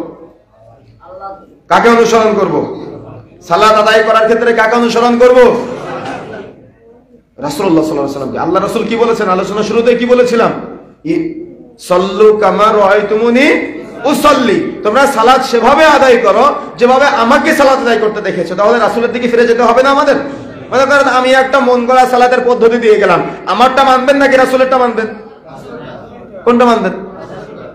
কাকে অনুসরণ করব? সালাত আদায় করার ক্ষেত্রে কাকে অনুসরণ করব? রাসূলুল্লাহ সাল্লাল্লাহু আলাইহি ওয়াসাল্লাম। আল্লাহ রাসূল কি বলেছেন? আলোচনা শুরুতে কি বলেছিলাম? সল্লু কামা রাআইতুমুনি উসাল্লি, তোমরা সালাত সেভাবে আদায় করো যেভাবে আমাকে সালাত আদায় করতে দেখেছো। তাহলে রাসূলের দিকে ফিরে যেতে হবে না আমাদের? মনে করেন আমি একটা মন গড়া সালাতের পদ্ধতি দিয়ে গেলাম, আমারটা মানবেন নাকি রাসূলেরটা মানবেন? কোনটা মানবেন?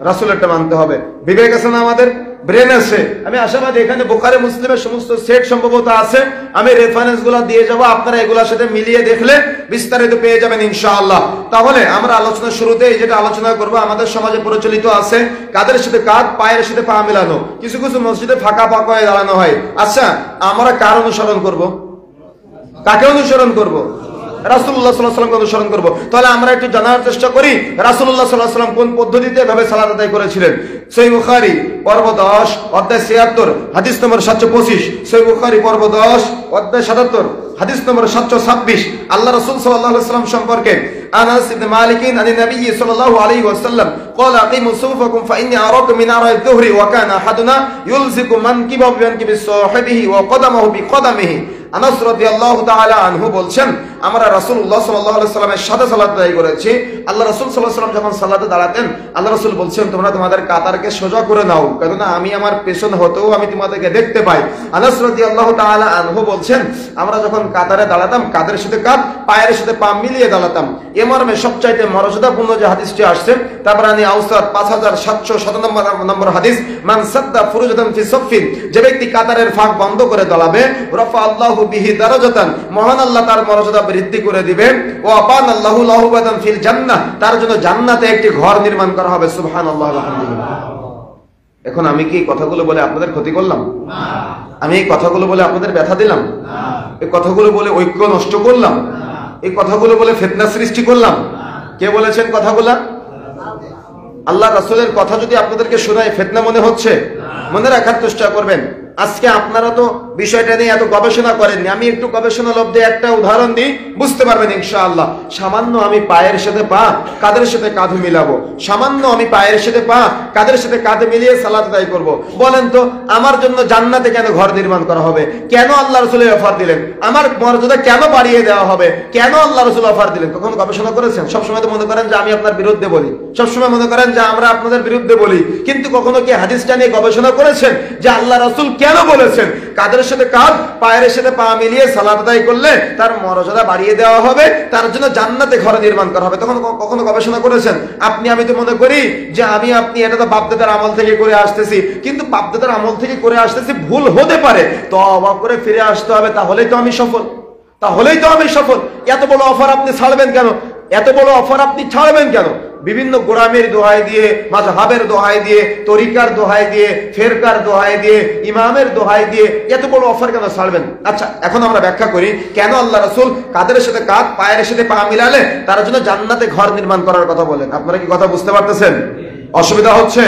রাসূলেরটা মানতে হবে। বিবেক আছে না আমাদের? ব্রেন আছে। আমি আশাবাদী এখানে বুখারী মুসলিমের সমস্ত সেট সম্ভবত আছে। আমি রেফারেন্স গুলো দিয়ে যাব, আপনারা এগুলোর সাথে মিলিয়ে দেখলে বিস্তারিত পেয়ে যাবেন ইনশাআল্লাহ। তাহলে আমরা আলোচনার শুরুতে যেটা আলোচনা করব, আমাদের সমাজে প্রচলিত আছে কাঁধের সাথে কাঁধ, পায়ের সাথে পা মেলানো। কিছু কিছু মসজিদে ফাঁকা ফাঁকা হয়ে দাঁড়ানো হয়। আচ্ছা, আমরা কার অনুসরণ করব? কাকে অনুসরণ করব? রাসূলুল্লাহ সাল্লাল্লাহু আলাইহি ওয়াসাল্লামকে অনুসরণ করব। তাহলে আমরা একটু জানার চেষ্টা করি রাসূলুল্লাহ সাল্লাল্লাহু আলাইহি ওয়াসাল্লাম কোন পদ্ধতিতে এভাবে সালাত আদায় করেছিলেন। সহিহ বুখারী পর্ব 10 অধ্যায় 76 হাদিস নম্বর 725, সহিহ বুখারী পর্ব 10 অধ্যায় 77 হাদিস নম্বর 726। আল্লাহ রাসূল সাল্লাল্লাহু আলাইহি ওয়াসাল্লাম সম্পর্কে আনাস ইবনে মালিক আন নবী সাল্লাল্লাহু আলাইহি ওয়াসাল্লাম قال اقيموا صفوفكم فاني اراكم من عرى الظهر وكان احدنا يلزق منكبه بمنكب صاحبه وقدمه بقدمه। আনাস রাদিয়াল্লাহু তাআলা আনহু বলছেন, আমরা রাসূলুল্লাহ সাল্লাল্লাহু আলাইহি ওয়াসাল্লামের সাথে সালাত আদায় করেছি। আল্লাহ রাসূল সাল্লাল্লাহু আলাইহি ওয়াসাল্লাম যখন সালাতে দাঁড়াতেন, আল্লাহ রাসূল বলছেন, তোমরা তোমাদের কাতারকে সোজা করে নাও, কারণ আমি আমার পেছন হতেও আমি তোমাদেরকে দেখতে পাই। আনাস রাদিয়াল্লাহু তাআলা আনহু বলছেন, আমরা যখন কাতারে দাঁড়াতাম, কাঁধের সাথে কাঁধ, পায়ের সাথে পা মিলিয়ে দাঁড়াতাম। এ মর্মে সবচাইতে মর্যাদাপূর্ণ যে হাদিসটি আসছে, তাবরানী আওসাত 5797 নম্বর হাদিস, মান সাদ্দা ফুরুজাতান ফি সাফিন, যে ব্যক্তি কাতারের ফাঁক বন্ধ করে দাঁড়াবে, রাফা আল্লাহু বিহি দারাজাতান, মহান আল্লাহ তার মর্যাদা বৃদ্ধি করে দিবেন। ওয়া বানাল্লাহু লাহু বাতান ফিল জান্নাহ, তার জন্য জান্নাতে একটি ঘর নির্মাণ করা হবে। সুবহানাল্লাহ ওয়া আলহামদুলিল্লাহ। এখন আমি কি কথাগুলো বলে আপনাদের ক্ষতি করলাম? না। আমি এই কথাগুলো বলে আপনাদের ব্যথা দিলাম? না। এই কথাগুলো বলে ঐক্য নষ্ট করলাম? না। এই কথাগুলো বলে ফিতনা সৃষ্টি করলাম? না। কে বলেছেন কথাগুলো? আল্লাহ রাসূলের কথা যদি আপনাদেরকে শোনায় ফিতনা মনে হচ্ছে? মনে রাখার চেষ্টা করবেন। আজকে আপনারা তো বিষয়টা নিয়ে এত গবেষণা করেননি, আমি একটু গবেষণা লব্ধে একটা উদাহরণ দিই, বুঝতে পারবেন ইনশাআল্লাহ। সামান্য আমি পায়ের সাথে পা, কাঁধের সাথে কাঁধ মিলাবো, সামান্য আমি পায়ের সাথে পা, কাঁধের সাথে কাঁধ মিলিয়ে সালাত আদায় করব। বলেন তো, আমার জন্য জান্নাতে কেন ঘর নির্মাণ করা হবে? কেন আল্লাহ রাসূল অফার দিলেন? আমার মর্যাদা কেন বাড়িয়ে দেওয়া হবে? কেন আল্লাহ রাসূল অফার দিলেন? কখনো গবেষণা করেছেন? সবসময় তো মনে করেন যে আমি আপনার বিরুদ্ধে বলি, সবসময় মনে করেন যে আমরা আপনাদের বিরুদ্ধে বলি, কিন্তু কখনো কি হাদিসটা নিয়ে গবেষণা করেছেন যে আল্লাহ রাসূল কেন বলেছেন কাঁধের সাথে কাঁধ, পায়ের সাথে পা মিলিয়ে সালাত আদায় করলে তার মর্যাদা বাড়িয়ে দেওয়া হবে, তার জন্য জান্নাতে ঘর নির্মাণ করা হবে? তখন কখনো গবেষণা করেছেন? আমি তো মনে করি যে আপনি এটা তো বাপদাদার আমল থেকে করে আসতেছি, কিন্তু বাপদাদার আমল থেকে করে আসতেছি ভুল হতে পারে, তওবা করে ফিরে আসতে হবে, তাহলেই তো আমি সফল। তাহলেই তো আমি সফল। এত বড় অফার আপনি ছাড়বেন কেন? এত বড় অফার আপনি ছাড়বেন কেন? বিভিন্ন গোলামের দোহাই দিয়ে, মাযহাবের দোহাই দিয়ে, তরিকার দোহাই দিয়ে, ফেরকার দোহাই দিয়ে, ইমামের দোহাই দিয়ে এত বড় অফার কেন ছাড়বেন? আচ্ছা, এখন আমরা ব্যাখ্যা করি কেন আল্লাহ রাসূল কাদের সাথে কাঁধ, পায়ের সাথে পা মিলালে তার জন্য জান্নাতে ঘর নির্মাণ করার কথা বলেন। আপনারা কি কথা বুঝতে পারতেছেন? অসুবিধা হচ্ছে?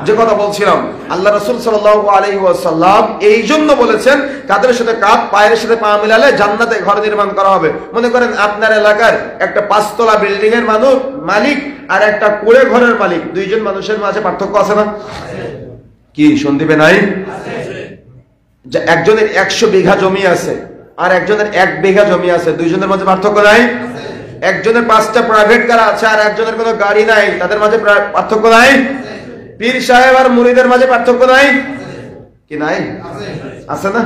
যে কথা বলছিলাম, আল্লাহ রাসূল সাল্লাল্লাহু আলাইহি ওয়াসাল্লাম এই জন্য বলেছেন কাদের সাথে কাঁধ, পায়ের সাথে পা মিলালে জান্নাতে ঘর নির্মাণ করা হবে। মনে করেন আপনার এলাকার একটা 5 তলা বিল্ডিং এর মালিক আর একটা কুড়ে ঘরের মালিক, দুইজন মানুষের মাঝে পার্থক্য আছে না? কি সন্দীপে নাই? একজনের 100 বিঘা জমি আছে আর একজনের 1 বিঘা জমি আছে, দুইজনের মাঝে পার্থক্য নাই? একজনের 5টা প্রাইভেট কার আছে আর একজনের কোনো গাড়ি নাই, তাদের মাঝে পার্থক্য নাই? পীর সাহেব আর মুরিদের মাঝে পার্থক্য নাই কি নাই? আছে না?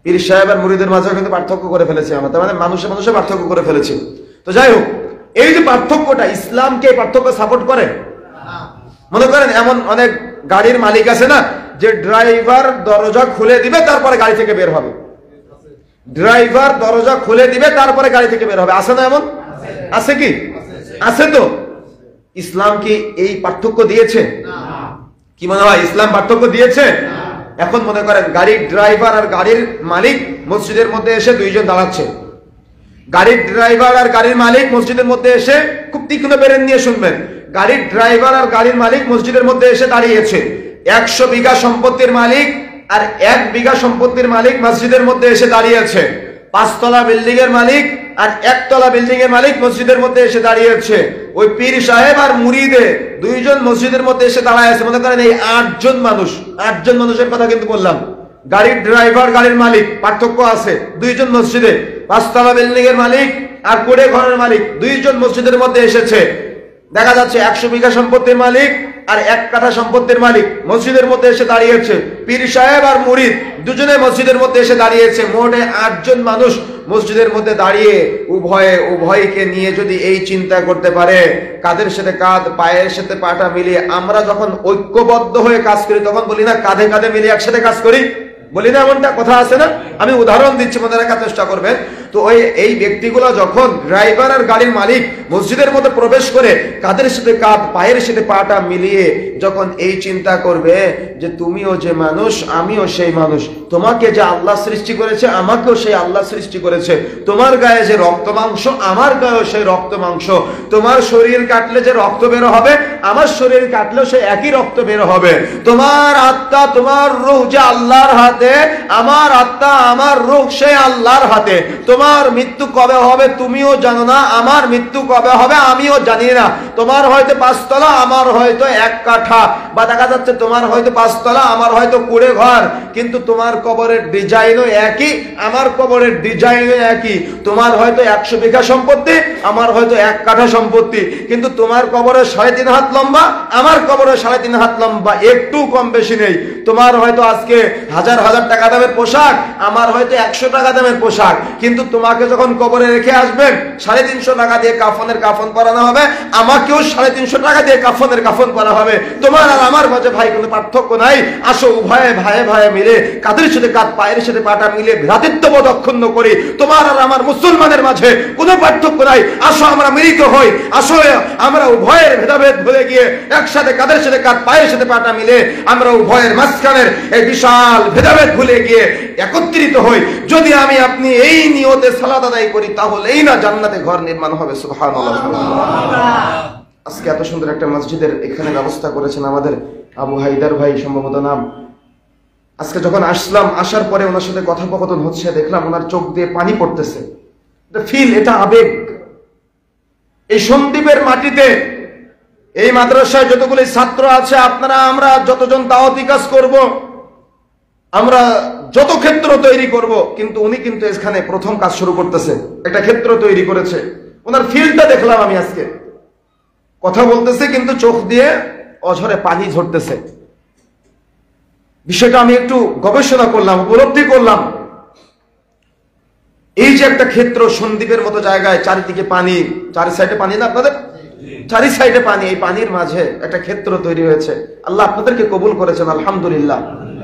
পীর সাহেব আর মুরিদের মাঝে কিন্তু পার্থক্য করে ফেলেছে আমরা, তার মানে মানুষে মানুষে পার্থক্য করে ফেলেছে। তো যাই হোক, এই যে পার্থক্যটা, ইসলামকে পার্থক্য সাপোর্ট করে? মনে করেন এমন অনেক গাড়ির মালিক আছে না, যে ড্রাইভার দরজা খুলে দিবে তারপরে গাড়ি থেকে বের হবে, ড্রাইভার দরজা খুলে দিবে তারপরে গাড়ি থেকে বের হবে, আছে না এমন? আছে কি? আছে। তো ইসলাম কি এই পার্থক্য দিয়েছে? কি মনে হয় ইসলাম পার্থক্য দিয়েছে? এখন মনে করেন গাড়ির ড্রাইভার আর গাড়ির মালিক মসজিদের মধ্যে এসে দুইজন দাঁড়াচ্ছে, গাড়ির ড্রাইভার আর গাড়ির মালিক মসজিদের মধ্যে এসে, খুব তীক্ষ্ণ বেরেন নিয়ে শুনবেন, গাড়ির ড্রাইভার আর গাড়ির মালিক মসজিদের মধ্যে এসে দাঁড়িয়েছে। 100 বিঘা সম্পত্তির মালিক আর 1 বিঘা সম্পত্তির মালিক মসজিদের মধ্যে এসে দাঁড়িয়েছে। 5 তলা বিল্ডিং এর মালিক আর 1 তলা বিল্ডিং এর মালিক মসজিদের মধ্যে এসে দাঁড়িয়েছে। ওই পীর সাহেব আর মুরিদে দুইজন মসজিদের মধ্যে এসে দাঁড়ায় আছে। মনে করেন এই 8 জন মানুষের কথা কিন্তু বললাম। গাড়ির ড্রাইভার, গাড়ির মালিক, পার্থক্য আছে, দুইজন মসজিদে। 5 তলা বিল্ডিং এর মালিক আর কুড়ে ঘরের মালিক দুইজন মসজিদের মধ্যে এসেছে। দেখা যাচ্ছে 100 বিঘা সম্পত্তির মালিক আর 1 কাঠা সম্পত্তির মালিক মসজিদের মধ্যে এসে দাঁড়িয়েছে। পীর সাহেব আর মুরিদ দুজনে মসজিদের মধ্যে এসে দাঁড়িয়েছে। মোটে 8 জন মানুষ মসজিদের মধ্যে দাঁড়িয়ে উভয়কে নিয়ে যদি এই চিন্তা করতে পারে, কাঁধের সাথে কাঁধ, পায়ের সাথে পাটা মিলিয়ে আমরা যখন ঐক্যবদ্ধ হয়ে কাজ করি, তখন বলি না কাঁধে কাঁধে মিলিয়ে একসাথে কাজ করি, বলি না? এমনটা কথা আছে না? আমি উদাহরণ দিচ্ছি, মনে রাখার চেষ্টা করবেন। তো এই ব্যক্তিগুলো যখন ড্রাইভার আর গাড়ির মালিক মসজিদের মধ্যে প্রবেশ করে কাঁধের সাথে কাঁধ, পায়ের সাথে পাটা মিলিয়ে যখন এই চিন্তা করবে যে তুমিও যে মানুষ, আমিও সেই মানুষ, তোমাকে যে আল্লাহ সৃষ্টি করেছে আমাকেও সেই আল্লাহ সৃষ্টি করেছে, তোমার গায়ে যে রক্ত মাংস আমার গায়েও সেই রক্ত মাংস, তোমার শরীর কাটলে যে রক্ত বের হবে আমার শরীর কাটলেও সেই একই রক্ত বের হবে, তোমার আত্মা, তোমার রূহ যে আল্লাহর হাতে, আমার আত্মা, আমার রূহ সেই আল্লাহর হাতে। তোমার মৃত্যু কবে হবে তুমিও জানো না, আমার মৃত্যু কবে হবে আমিও জানি না। তোমার হয়তো 5 তলা, আমার হয়তো 1 কাঠা, বা দেখা যাচ্ছে তোমার হয়তো 5 তলা, আমার হয়তো কুড়ে ঘর, কিন্তু তোমার কবরের ডিজাইনও একই, আমার কবরের ডিজাইনও একই। তোমার হয়তো 100 বিঘা সম্পত্তি, আমার হয়তো 1 কাঠা সম্পত্তি, কিন্তু তোমার কবরে 3.5 হাত লম্বা, আমার কবরে 3.5 হাত লম্বা, একটু কম বেশি নেই। তোমার হয়তো আজকে 1000 টাকা দামের পোশাক, আমার হয়তো 100 টাকা দামের পোশাক, কিন্তু তোমাকে যখন কবরে রেখে আসবেন 350 টাকা দিয়ে কাফন পরানো হবে, আমাকেও 350 টাকা দিয়ে কাফন পরা হবে। তোমার আর আমার মাঝে ভাই কোনো পার্থক্য নাই। আসো উভয়ে ভাইয়ে মিলে কাঁধের সাথে কাঁধ, পায়ের সাথে পাটা মিলে ভ্রাতৃত্ববোধ অক্ষুণ্ণ করি। তোমার আর আমার মুসলমানের মাঝে কোনো পার্থক্য নাই। আসো আমরা মিলিত হই, আসো আমরা উভয়ের ভেদাভেদ ভুলে গিয়ে একসাথে কাঁধের সাথে কাঁধ, পায়ের সাথে পাটা মিলে আমরা উভয়ের মাঝখানের এই বিশাল ভেদাভেদ ভুলে গিয়ে একত্রিত হই। যদি আমি আপনি এই নিয়তে সালাত আদায় করি, তাহলেই না জান্নাতে ঘর নির্মাণ হবে। সুবহানাল্লাহ। আজকে এত সুন্দর একটা মসজিদের এখানে ব্যবস্থা করেছেন আমাদের আবু হায়দার ভাই সম্ভবত নাম। আজকে যখন আসলাম, আসার পরে ওনার সাথে কথোপকথন হচ্ছে, দেখলাম ওনার চোখ দিয়ে পানি পড়তেছে। এটা ফিল, এটা আবেগ। এই সন্দ্বীপের মাটিতে, এই মাদ্রাসায় যতগুলি ছাত্র আছে, আপনারা আমরা যতজন দাওয়াতি কাজ করব, আমরা যত ক্ষেত্র তৈরি করব, কিন্তু উনি কিন্তু এখানে প্রথম কাজ শুরু করতেছে, একটা ক্ষেত্র তৈরি করেছে। ওনার ফিলটা দেখলাম আমি আজকে। কথা বলতেছে কিন্তু চোখ দিয়ে অঝরে পানি ঝরতেছে। বিষয়টা আমি একটু গবেষণা করলাম, উপলব্ধি করলাম। এই যে একটা ক্ষেত্র, সন্দ্বীপের মতো জায়গায়, চারিদিকে পানি, চারি সাইডে পানি না আপনাদের, চারি সাইডে পানি, এই পানির মাঝে একটা ক্ষেত্র তৈরি হয়েছে। আল্লাহ আপনাদেরকে কবুল করেছেন, আলহামদুলিল্লাহ।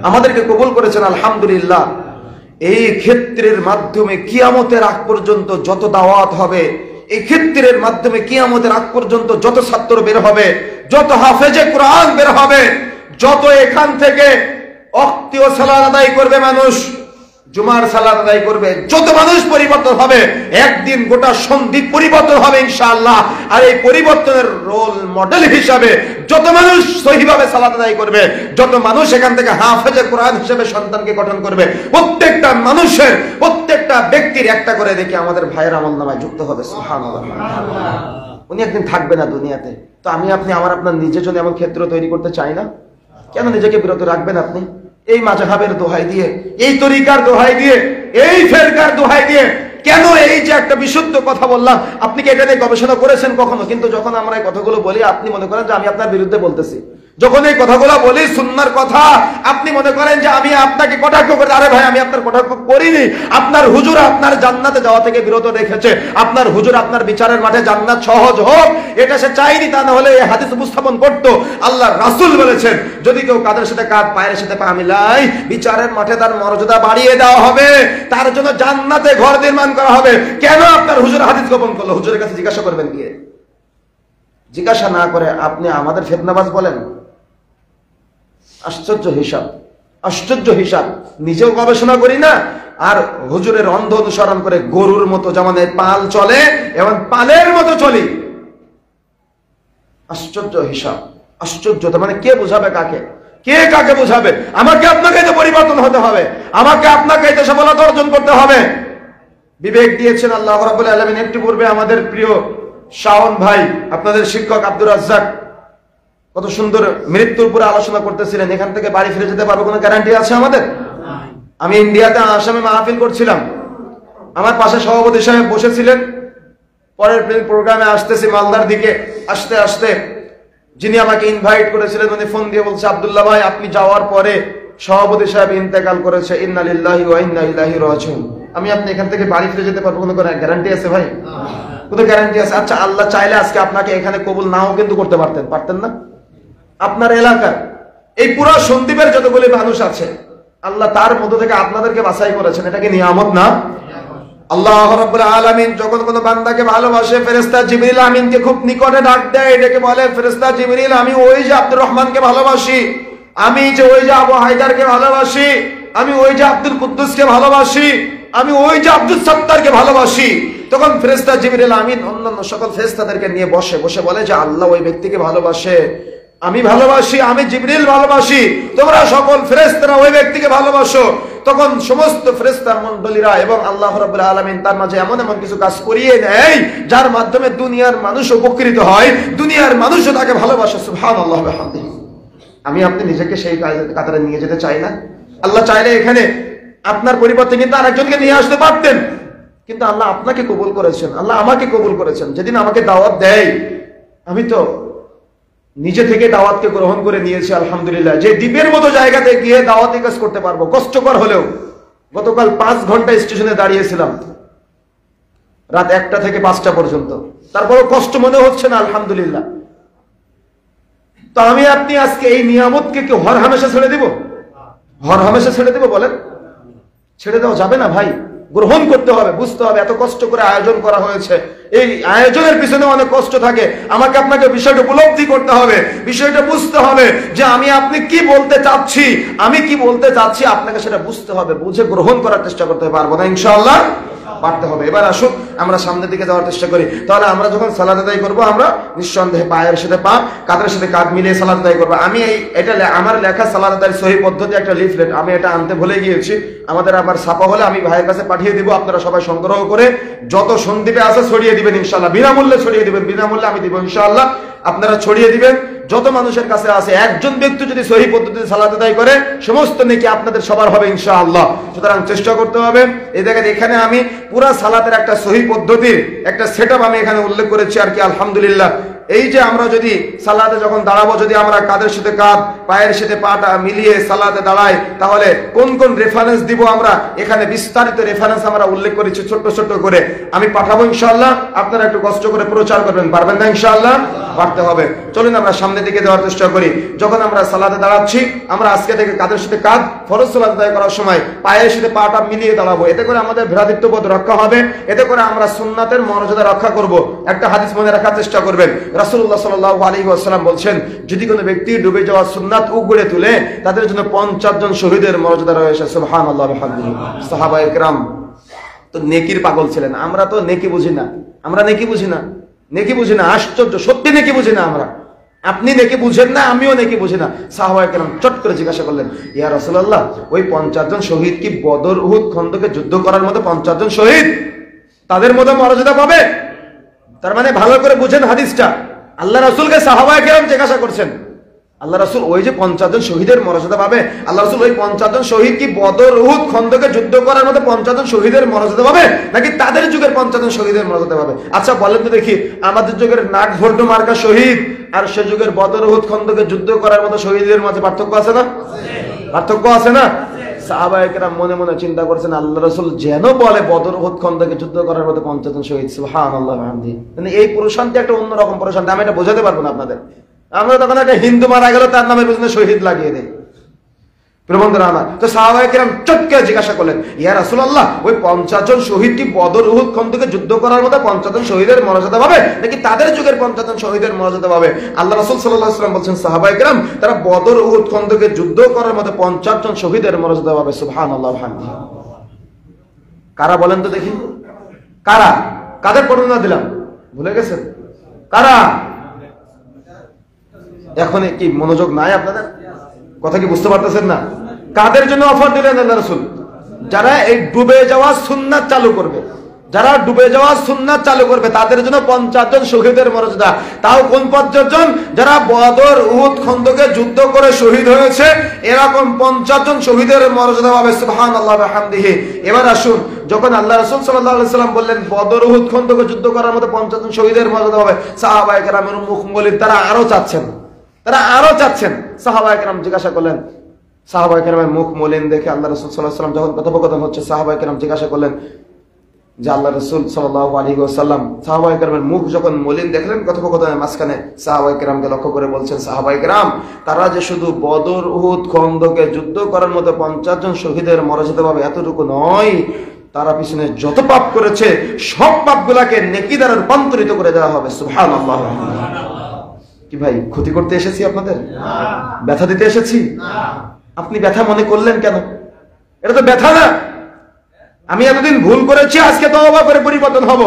আমাদেরকে কবুল করেছেন, আলহামদুলিল্লাহ। এই ক্ষেত্রের মাধ্যমে কিয়ামতের আগ পর্যন্ত যত দাওয়াত হবে, এই ক্ষেত্রের মাধ্যমে কিয়ামতের আগ পর্যন্ত যত ছাত্র বের হবে, যত হাফেজে কোরআন বের হবে, যত এখান থেকে অক্তীয় সালাত আদায় করবে মানুষ, জুমার সালাত আদায় করবে, যত মানুষ পরিবর্তন হবে, একদিন গোটা সন্দ্বীপ পরিবর্তন হবে ইনশাআল্লাহ। আর এই পরিবর্তনের রোল মডেল হিসাবে যত মানুষ সহিভাবে সালাত আদায় করবে, যত মানুষ এখান থেকে হাফেজে কোরআন হিসেবে সন্তানকে গঠন করবে, প্রত্যেকটা মানুষের, প্রত্যেকটা ব্যক্তির একটা করে দেখি আমাদের ভাইয়ের আমলনামায় যুক্ত হবে। সুবহানাল্লাহ। উনি একদিন থাকবে না দুনিয়াতে, তো আমি আপনি আমার আপনার নিজের জন্য এমন ক্ষেত্র তৈরি করতে চাই না? কেন নিজেকে বিরত রাখবেন আপনি? এই মাযহাবের দোহাই দিয়ে, এই তরিকার দোহাই দিয়ে, এই ফেরকার দোহাই দিয়ে, কেন এই যে একটা বিশুদ্ধ কথা বললাম, আপনি কি এটা নিয়ে গবেষণা করেছেন কখনো? কিন্তু যখন আমরা এই কথাগুলো বলি আপনি মনে করেন যে আমি আপনার বিরুদ্ধে বলতেছি। যখন এই কথাগুলো বলি সুন্নাহর কথা, আপনি মনে করেন যে আমি আপনাকে কটাক্ষ করি। আরে ভাই, আমি আপনার কটাক্ষ করিনি। আপনার হুজুর আপনার জান্নাতে যাওয়া থেকে বিরত রেখেছে। আপনার হুজুর আপনার বিচারের মাঠে জান্নাত সহজ হোক এটা সে চাইনি, তা না হলে এই হাদিস উপস্থাপন করতো। আল্লাহর রাসূল বলেছেন, যদি কেউ কাদের সাথে কাঁধ, পায়ের সাথে পা মিলায়, বিচারের মাঠে তার মর্যাদা বাড়িয়ে দেওয়া হবে, তার জন্য জান্নাতে ঘর নির্মাণ করা হবে। কেন আপনার হুজুর হাদিস গোপন করলো? হুজুরের কাছে জিজ্ঞাসা করবেন গিয়ে। জিজ্ঞাসা না করে আপনি আমাদের ফিতনাবাজ বলেন। আশ্চর্য হিসাব, আশ্চর্য হিসাব। নিজেও গবেষণা করি না, আর হুজুরের অন্ধ অনুসরণ করে গরুর মতো যেমন পাল চলে এবং পালের মতো চলি। আশ্চর্য হিসাব, আশ্চর্য। মানে কে বুঝাবে কাকে? কে কাকে বুঝাবে? আমাকে আপনাকে তো পরিবর্তন হতে হবে, আমাকে আপনাকে তো সফলতা অর্জন করতে হবে। বিবেক দিয়েছেন আল্লাহ রাব্বুল আলামিন। একটু পূর্বে আমাদের প্রিয় শাওন ভাই, আপনাদের শিক্ষক আব্দুর রাজ্জাক, কত সুন্দর মৃত্যুর উপরে আলোচনা করতেছিলেন। এখান থেকে বাড়ি ফিরে যেতে পারবো কোনো গ্যারান্টি আছে আমাদের? আমি ইন্ডিয়াতে আসামে মাহফিল করছিলাম, আমার পাশে সভাপতি সাহেব বসেছিলেন। পরের প্রোগ্রামে আসতেছি মালদার দিকে, আসতে আসতে যিনি আমাকে ইনভাইট করেছিলেন উনি ফোন দিয়ে বলছে, আব্দুল্লাহ ভাই আপনি যাওয়ার পরে সভাপতি সাহেব ইন্তেকাল করেছে, ইন্না লিল্লাহি ওয়া ইন্না ইলাইহি রাজিউন। আমি আপনি এখান থেকে বাড়ি ফিরে যেতে পারবো কোনো গ্যারান্টি আছে ভাই? কোনো গ্যারান্টি আছে? আচ্ছা, আল্লাহ চাইলে আজকে আপনাকে এখানে কবুল নাও কিন্তু করতে পারতেন, পারতেন না? আপনার এলাকার এই পুরো সন্দ্বীপের যতগুলি মানুষ আছে, আল্লাহ তার মধ্য থেকে আপনাদেরকে বাছাই করেছেন। এটা কি নিয়ামত না? আল্লাহ রাব্বুল আলামিন যখন কোনো বান্দাকে ভালোবাসে, ফেরেশতা জিবরিল আমিনকে খুব নিকটে ডাক দেয়, এটাকে বলে, ফেরেশতা জিবরিল আমি ওই যে আব্দুর রহমানকে ভালোবাসি, আমি যে ওই যে আবু হায়দারকে ভালোবাসি, আমি ওই যে আব্দুল কুদ্দুসকে ভালোবাসি, আমি ওই যে আব্দুল সত্তারকে ভালোবাসি। তখন ফেরেশতা জিবরিল আমিন অন্যান্য সকল ফেরেশতাদেরকে নিয়ে বসে বসে বলে যে আল্লাহ ওই ব্যক্তিকে ভালোবাসে, আমি ভালোবাসি, আমি জিবরিল ভালোবাসি, তোমরা সকল ফেরেশতারা ওই ব্যক্তিকে ভালোবাসো। তখন সমস্ত ফেরেশতার মণ্ডলীরা এবং আল্লাহ রাব্বুল আলামিন তার মাঝে এমন এমন কিছু কাজ করিয়ে দেয় যার মাধ্যমে দুনিয়ার মানুষ উপকৃত হয়, দুনিয়ার মানুষও তাকে ভালোবাসে। সুবহানাল্লাহ ওয়া বিহামদিহি। আমি আপনি নিজেকে সেই কাতারে নিয়ে যেতে চাই না? আল্লাহ চাইলে এখানে আপনার পরিবর্তে কিন্তু আরেকজনকে নিয়ে আসতে পারতেন, কিন্তু আল্লাহ আপনাকে কবুল করেছেন, আল্লাহ আমাকে কবুল করেছেন। যেদিন আমাকে দাওয়াত দেয় আমি তো নিজে থেকে দাওয়াতকে গ্রহণ করে নিয়েছি আলহামদুলিল্লাহ। যে দ্বীপের মতো জায়গাতে গিয়ে দাওয়াতি কাজ করতে পারবো, কষ্টকর হলেও। গতকাল 5 ঘন্টা স্টেশনে দাঁড়িয়েছিলাম, রাত 1টা থেকে 5টা পর্যন্ত, তারপরও কষ্ট মনে হচ্ছে না আলহামদুলিল্লাহ। তো আমি আপনি আজকে এই নিয়ামতকে কি হর হামেশা ছেড়ে দিব? হর হামেশা ছেড়ে দিব বলেন? ছেড়ে দেওয়া যাবে না ভাই, গ্রহণ করতে হবে, বুঝতে হবে এত কষ্ট করে আয়োজন করা হয়েছে, এই আয়োজনের পিছনে অনেক কষ্ট থাকে। আমাকে আপনাকে বিষয়টা উপলব্ধি করতে হবে, বিষয়টা বুঝতে হবে যে আমি আপনি কি বলতে চাচ্ছি, আমি কি বলতে চাচ্ছি, আপনাকে সেটা বুঝতে হবে, বুঝে গ্রহণ করার চেষ্টা করতে পারবো না ইনশাআল্লাহ? পারতে হবে। এবার আসুন আমরা সামনের দিকে যাওয়ার চেষ্টা করি। তাহলে আমরা যখন সালাত আদায় করবো, আমরা নিঃসন্দেহে পায়ের সাথে পা, কাঁধের সাথে কাঁধ মিলিয়ে সালাত আদায় করবো। আমি এটা আমার লেখা সালাত আদায়ের সহি পদ্ধতি একটা লিফলেট, আমি এটা আনতে ভুলে গিয়েছি। আমাদের আবার ছাপা হলে আমি ভাইয়ের কাছে পাঠিয়ে দিব, আপনারা সবাই সংগ্রহ করে যত সন্দ্বীপে আছে ছড়িয়ে দিবেন ইনশাআল্লাহ। বিনামূল্যে ছড়িয়ে দিবেন, বিনামূল্যে আমি দিব ইনশাআল্লাহ। আপনারা ছড়িয়ে দিবেন যত মানুষের কাছে আছে। একজন ব্যক্তি যদি সহি পদ্ধতিতে সালাত আদায় করে, সমস্ত নেকি আপনাদের সবার হবে ইনশাআল্লাহ। সুতরাং চেষ্টা করতে হবে। এই দেখেন, এখানে আমি পুরা সালাতের একটা সহি পদ্ধতির একটা সেটআপ আমি এখানে উল্লেখ করেছি আর কি আলহামদুলিল্লাহ। এই যে আমরা যদি সালাতে যখন দাঁড়াবো, যদি আমরা কাঁধের সাথে কাঁধ, পায়ের সাথে পাটা মিলিয়ে সালাতে দাঁড়াই, তাহলে কোন কোন রেফারেন্স দিব আমরা, এখানে বিস্তারিত রেফারেন্স আমরা উল্লেখ করেছি ছোট্ট ছোট্ট করে। আমি পাঠাবো ইনশাআল্লাহ, আপনারা একটু কষ্ট করে প্রচার করবেন। পারবেন না ইনশাআল্লাহ? পারতে হবে। চলুন আমরা সামনের দিকে যাওয়ার চেষ্টা করি। যখন আমরা সালাতে দাঁড়াচ্ছি, আমরা আজকে থেকে কাঁধের সাথে কাঁধ, ফরজ সালাত আদায় করার সময় পায়ের সাথে পাটা মিলিয়ে দাঁড়াবো। এতে করে আমাদের ভ্রাতৃত্ববোধ রক্ষা হবে, এতে করে আমরা সুন্নাতের মর্যাদা রক্ষা করব। একটা হাদিস মনে রাখার চেষ্টা করবেন। রাসূলুল্লাহ সাল্লাল্লাহু আলাইহি ওয়াসাল্লাম বলছেন, যদি কোনো ব্যক্তি ডুবে যাওয়া সুন্নাত উগড়ে তুলে, তাদের জন্য 50 জন শহীদের মর্যাদা রয়েছে। সুবহানাল্লাহ ওয়া বিহামদিহি। সাহাবায়ে কেরাম তো নেকির পাগল ছিলেন। আমরা তো নেকি বুঝি না, আমরা নেকি বুঝি না, নেকি বুঝি না। আশ্চর্য, সত্যি নেকি বুঝি না আমরা। আপনি নেকি বুঝেন না, আমিও নেকি বুঝি না। সাহাবায়ে কেরাম চট করে জিজ্ঞাসা করলেন, ইয়া রাসূলুল্লাহ, ওই 50 জন শহীদ কি বদর উহুদ খন্দকে যুদ্ধ করার মতো 50 জন শহীদ তাদের মতো মর্যাদা পাবে? তার মানে ভালো করে বুঝেন হাদিসটা। আল্লাহ রাসূলকে সাহাবায়ে কেরাম জিজ্ঞাসা করছেন, আল্লাহ রাসূল ওই যে 50 জন শহীদের মর্যাদা পাবে, আল্লাহ রাসূল ওই 50 জন শহীদ কি বদর উহুদ খন্দকে যুদ্ধ করার মতো 50 জন শহীদের মর্যাদা পাবে, নাকি তাদের যুগের 50 জন শহীদের মর্যাদা পাবে? আচ্ছা বলেন তো দেখি, আমাদের যুগের নাক ভর্ড মার্কা শহীদ আর সে যুগের বদর উহুদ খন্দকে যুদ্ধ করার মতো শহীদের মাঝে পার্থক্য আছে না? পার্থক্য আছে না? সাহাবায়ে কেরাম মনে মনে চিন্তা করছেন, আল্লাহ রাসূল যেন বলে বদর উহুদ খন্দকে যুদ্ধ করার মতো 50 জন শহীদ। সুবহানাল্লাহ ওয়া বিহামদিহি। মানে এই প্রশান্তি একটা অন্যরকম প্রশান্তি, আমি এটা বোঝাতে পারবো না আপনাদের। আমরা তখন একটা হিন্দু মারা গেল, তার নামের পিছনে শহীদ লাগিয়ে দেয়। প্রবন্ধরা আমার তো সাহাবায়ে কেরাম চটকে জিজ্ঞাসা করলেন, ইয়া রাসূলুল্লাহ, ওই 50 জন শহীদ কি বদর উহুদ খন্দকে যুদ্ধ করার মতো 50 জন শহীদের মর্যাদা পাবে, নাকি তাদের যুগের 50 জন শহীদের মর্যাদা পাবে? আল্লাহ রাসূল সাল্লাল্লাহু আলাইহি ওয়াসাল্লাম বলছেন, সাহাবায়ে কেরাম তারা বদর উহুদ খন্দকে যুদ্ধ করার মতো 50 জন শহীদের মর্যাদা পাবে। সুবহানাল্লাহ ওয়া বিহামদিহি। কারা বলেন তো দেখি, কারা? কাদের বর্ণনা দিলাম ভুলে গেছেন? কারা? এখন কি মনোযোগ নাই আপনাদের? কথা কি বুঝতে পারতেছেন না? কাদের জন্য অফার দিলেন আল্লাহ রাসূল? যারা এই ডুবে যাওয়া সুন্নাত চালু করবে, যারা ডুবে যাওয়া সুন্নাত চালু করবে তাদের জন্য 50 জন শহীদের মর্যাদা। তাও কোন 50 জন? যারা বদর উহুদ খন্দকে যুদ্ধ করে শহীদ হয়েছে, এরকম 50 জন শহীদের মর্যাদা পাবে। সুবহানাল্লাহ ওয়া বিহামদিহি। এবার আসুন, যখন আল্লাহ রাসূল সাল্লাল্লাহু আলাইহি ওয়াসাল্লাম বললেন বদর উহুদ খন্দকে যুদ্ধ করার মতো 50 জন শহীদের মর্যাদা পাবে, সাহাবায়ে কেরামের মুখ মলিন, তারা আরো চাচ্ছেন, তারা আরো চাচ্ছেন। সাহাবায়ে কেরাম জিজ্ঞাসা করলেন, সাহাবায়ে কেরামের মুখ মলিন দেখে আল্লাহ রাসূল সাল্লাল্লাহু আলাইহি ওয়াসাল্লাম যখন কথোপকথন হচ্ছে, সাহাবায়ে কেরাম জিজ্ঞাসা করলেন যে আল্লাহ রাসূল সাল্লাল্লাহু আলাইহি ওয়াসাল্লাম, সাহাবায়ে কেরামের মুখ যখন মলিন দেখলেন কথোপকথনের মাঝখানে, সাহাবায়ে কেরামকে লক্ষ্য করে বলছেন, সাহাবায়ে কেরাম তারা যে শুধু বদর উহুদ খন্দকে যুদ্ধ করার মতো 50 জন শহীদের মর্যাদা পাবে এতটুকু নয়, তারা পিছনে যত পাপ করেছে সব পাপগুলোকে নেকি দ্বারা রূপান্তরিত করে দেওয়া হবে। সুবহানাল্লাহ। কি ভাই ক্ষতি করতে এসেছি আপনাদের? ব্যথা দিতে এসেছি? আপনি ব্যথা মনে করলেন কেন? এটা তো ব্যথা না। আমি এতদিন ভুল করেছি, আজকে তওবা করে পরিবর্তন হব।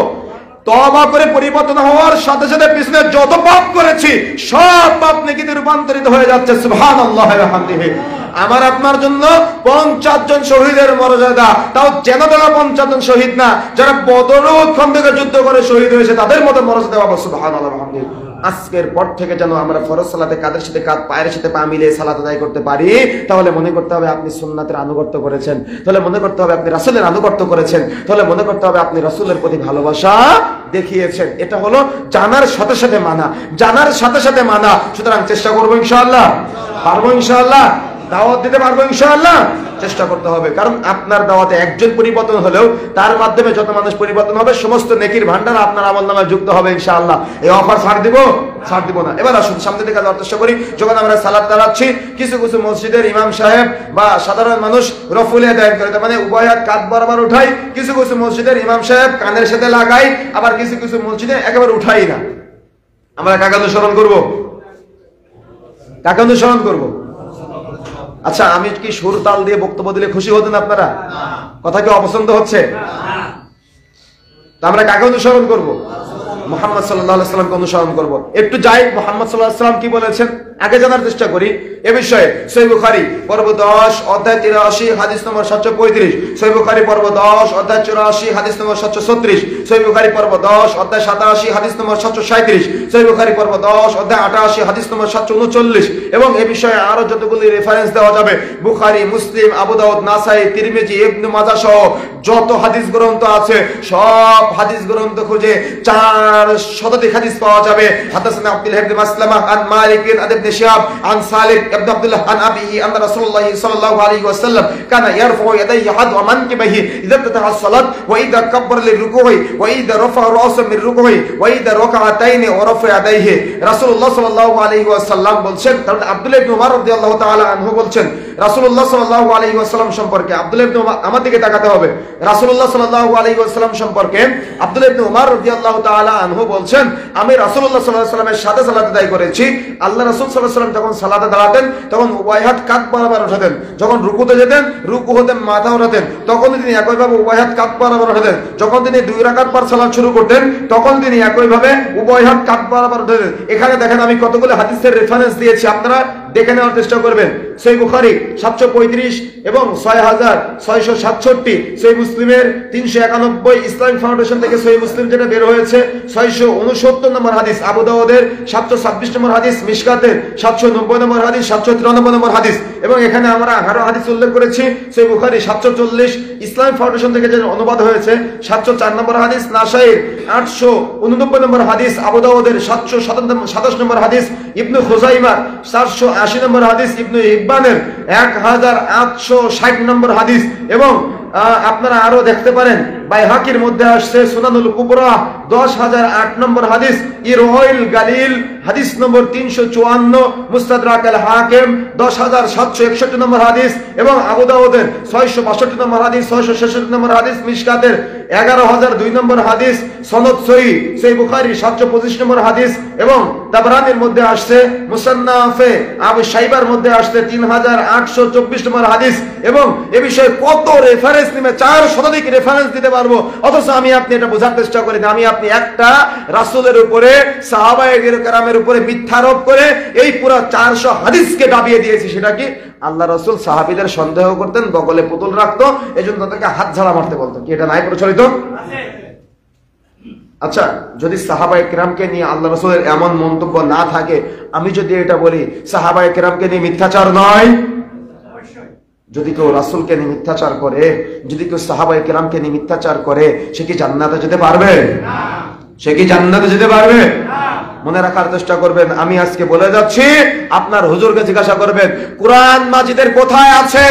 তওবা করে পরিবর্তন হওয়ার সাথে সাথে পিছনে যত পাপ করেছি সব পাপ নেকিতে রূপান্তরিত হয়ে যাচ্ছে। সুবহানাল্লাহ ওয়া বিহামদিহি। আমার আপনার জন্য 50 জন শহীদের মর্যাদা, তাও যেন তারা 50 জন শহীদ না, যারা বদর উহুদ খন্দকে যুদ্ধ করে শহীদ হয়েছে তাদের মতো মর্যাদা পাবো। সুবহানাল্লাহ ওয়া বিহামদিহি। আজকের পর থেকে যেন আমরা ফরজ সালাতে কাঁধের সাথে কাঁধ, পায়ের সাথে পা মিলিয়ে সালাত আদায় করতে পারি, তাহলে মনে করতে হবে আপনি সুন্নাতের আনুগত্য করেছেন, তাহলে মনে করতে হবে আপনি রাসূলের আনুগত্য করেছেন, তাহলে মনে করতে হবে আপনি রাসূলের প্রতি ভালোবাসা দেখিয়েছেন। এটা হলো জানার সাথে সাথে মানা, জানার সাথে সাথে মানা। সুতরাং চেষ্টা করবো ইনশাআল্লাহ, পারবো ইনশাআল্লাহ, দাওয়াত দিতে পারবো ইনশাআল্লাহ, চেষ্টা করতে হবে। কারণ আপনার দাওয়াতে একজন পরিবর্তন হলেও তার মাধ্যমে যত মানুষ পরিবর্তন হবে সমস্ত নেকির ভান্ডার আপনার আমলনামায় যুক্ত হবে ইনশাআল্লাহ। এই অফার ছাড় দিব? ছাড় দিব না। এবার আসুন সামনে দিকে যাওয়ার চেষ্টা করি। যখন আমরা সালাত দাঁড়াচ্ছি, কিছু কিছু মসজিদের ইমাম সাহেব বা সাধারণ মানুষ রফুলে দায়ের করে, মানে উভয় হাত কাঁধ বরাবর উঠাই। কিছু কিছু মসজিদের ইমাম সাহেব কানের সাথে লাগাই, আবার কিছু কিছু মসজিদে একেবারে উঠাই না। আমরা কাকে অনুসরণ করবো? কাকে অনুসরণ করবো? আচ্ছা, আমি কি সুর তাল দিয়ে বক্তব্য দিলে খুশি হতেন আপনারা? কথা কি অপছন্দ হচ্ছে? আমরা কাকে অনুসরণ করব? মুহাম্মদ সাল্লাল্লাহু আলাইহি ওয়াসাল্লামকে অনুসরণ করব। একটু যাই মুহাম্মদ সাল্লাল্লাহু আলাইহি ওয়াসাল্লাম কি বলেছেন আগে জানার চেষ্টা করি এ বিষয়ে। সহিহ বুখারী পর্ব 10 অধ্যায় 83 হাদিস নম্বর 735, সহিহ বুখারী পর্ব 10 অধ্যায় 84 হাদিস নম্বর 736, সহিহ বুখারী পর্ব 10 অধ্যায় 87 হাদিস নম্বর 737, সহিহ বুখারী পর্ব 10 অধ্যায় 88 হাদিস নম্বর 739। এবং এই বিষয়ে আরো যতগুলি রেফারেন্স দেওয়া যাবে, বুখারী, মুসলিম, আবু দাউদ, নাসাই, তিরমিজি, ইবনে মাজাহ সহ যত হাদিস গ্রন্থ আছে সব হাদিস গ্রন্থ খুঁজে 4 শতাধিক হাদিস পাওয়া যাবে। হাদাসানা আব্দুল্লাহ ইবনে মাসলামা আন মালিক আন ইবনে শিহাব আন সালিম ইবনে আব্দুল্লাহ আন আবিহি আন রাসূলুল্লাহ সাল্লাল্লাহু আলাইহি ওয়াসাল্লাম কানা ইয়ারফাউ ইয়াদাইহি হাদওয়া মানকিবিহি ইযা ইফতাহা আস-সালাত ওয়া ইযা কাব্বারা লির-রুকু'i ওয়া ইযা রাফা'a রা'সাহু মির-রুকু'i ওয়া ইযা রাকা'তাইনি ওয়া রাফা'a ইয়াদাইহি। রাসূলুল্লাহ সাল্লাল্লাহু আলাইহি ওয়াসাল্লাম বলছেন, তাহলে আব্দুল্লাহ ইবনে উমর রাদিয়াল্লাহু তাআলা আনহু বলছেন রাসূলুল্লাহ সাল্লাল্লাহু আলাইহি ওয়াসাল্লাম সম্পর্কে, আব্দুল্লাহ ইবনে উমর, আমার দিকে তাকাতে হবে, রাসূলুল্লাহ সাল্লাল্লাহু আলাইহি ওয়াসাল্লাম সম্পর্কে আব্দুল্লাহ ইবনে উমর রাদিয়াল্লাহু তাআলা আনহু বলছেন, আমি রাসূলুল্লাহ সাল্লাল্লাহু আলাইহি ওয়াসাল্লামের সাথে সালাত আদায় করেছি। আল্লাহ রাসূল সাল্লাল্লাহু আলাইহি ওয়াসাল্লাম যখন সালাতে দাঁড়াতেন তখন উভয় হাত কাঁধ বরাবর উঠাতেন, যখন রুকুতে যেতেন রুকু হতে মাথা উঠাতেন, তখন তিনি একইভাবে উভয় হাত কাঁধ বরাবর উঠাতেন, যখন তিনি 2 রাকাত পর সালাত শুরু করতেন তখন তিনি একইভাবে উভয় হাত কাঁধ বরাবর উঠাতেন। এখানে দেখেন আমি কতগুলো হাদিসের রেফারেন্স দিয়েছি, আপনারা দেখে নেওয়ার চেষ্টা করবেন। সহিহ বুখারী 735 এবং 6667, সহিহ মুসলিমের 391, ইসলামিক ফাউন্ডেশন থেকে সহিহ মুসলিম যেটা বের হয়েছে 669 নম্বর হাদিস, আবু দাউদের 726 নম্বর হাদিস, মিশকাতের 790 নম্বর হাদিস, 793 নম্বর হাদিস, এবং এখানে আমরা আরো হাদিস উল্লেখ করেছি। সহিহ বুখারী 740, ইসলামিক ফাউন্ডেশন থেকে যে অনুবাদ হয়েছে 704 নম্বর হাদিস, নাসাইর 889 নম্বর হাদিস, আবু দাউদের 727 নম্বর হাদিস, ইবনে খুজাইমার 480 নম্বর হাদিস, ইবনে হিব্বানের 1860 নম্বর হাদিস, এবং আপনারা আরো দেখতে পারেন বাইহাকির মধ্যে আসছে সুনানুল কুবরা 10008 নম্বর হাদিস, ইরওয়াইল গালিল হাদিস নম্বর 354, মুস্তাদরাক আল হাকিম 10761 নম্বর হাদিস, এবং আবু দাউদের 662 নম্বর হাদিস, 666 নম্বর হাদিস, মিশকাতের 11002 নম্বর হাদিস, সনদ সহিহ, সহিহ বুখারী 725 নম্বর হাদিস, এবং তাবরানির মধ্যে আসছে, মুসান্নাফে আবু শাইবার মধ্যে আসছে 3824 নম্বর হাদিস, এবং এ বিষয়ে কত রেফারেন্স নিয়ে 4 শতাধিক রেফারেন্স দিতে পারবো। অথচ আমি আপনি এটা বোঝার চেষ্টা করি না, আমি আপনি একটা রাসূলের উপরে সাহাবায়ে কেরামের উপরে মিথ্যারোপ করে এই পুরো 400 হাদিসকে দাবিয়ে দিয়েছি। সেটা কি? আল্লাহ রাসূল সাহাবীদের সন্দেহ করতেন, বগলে পুতুল রাখতো, এজন্য তাদেরকে হাত ঝাড়া মারতে বলতো। কি এটা নাই প্রচলিত? আচ্ছা, যদি সাহাবায়ে কেরামকে নিয়ে আল্লাহ রাসূলের এমন মন্তব্য না থাকে, আমি যদি এটা বলি সাহাবায়ে কেরামকে নিয়ে মিথ্যাচার নয়? যদি কেউ রাসূলকে নিয়ে মিথ্যাচার করে, যদি কেউ সাহাবায়ে কেরামকে নিয়ে মিথ্যাচার করে, সে কি জান্নাতে যেতে পারবে? না। সে কি জান্নাতে যেতে পারবে? না। মনে রাখার চেষ্টা করবেন, আমি আজকে বলে যাচ্ছি, আপনার হুজুরকে জিজ্ঞাসা করবেন কুরআন মাজিদের কোথায় আছে,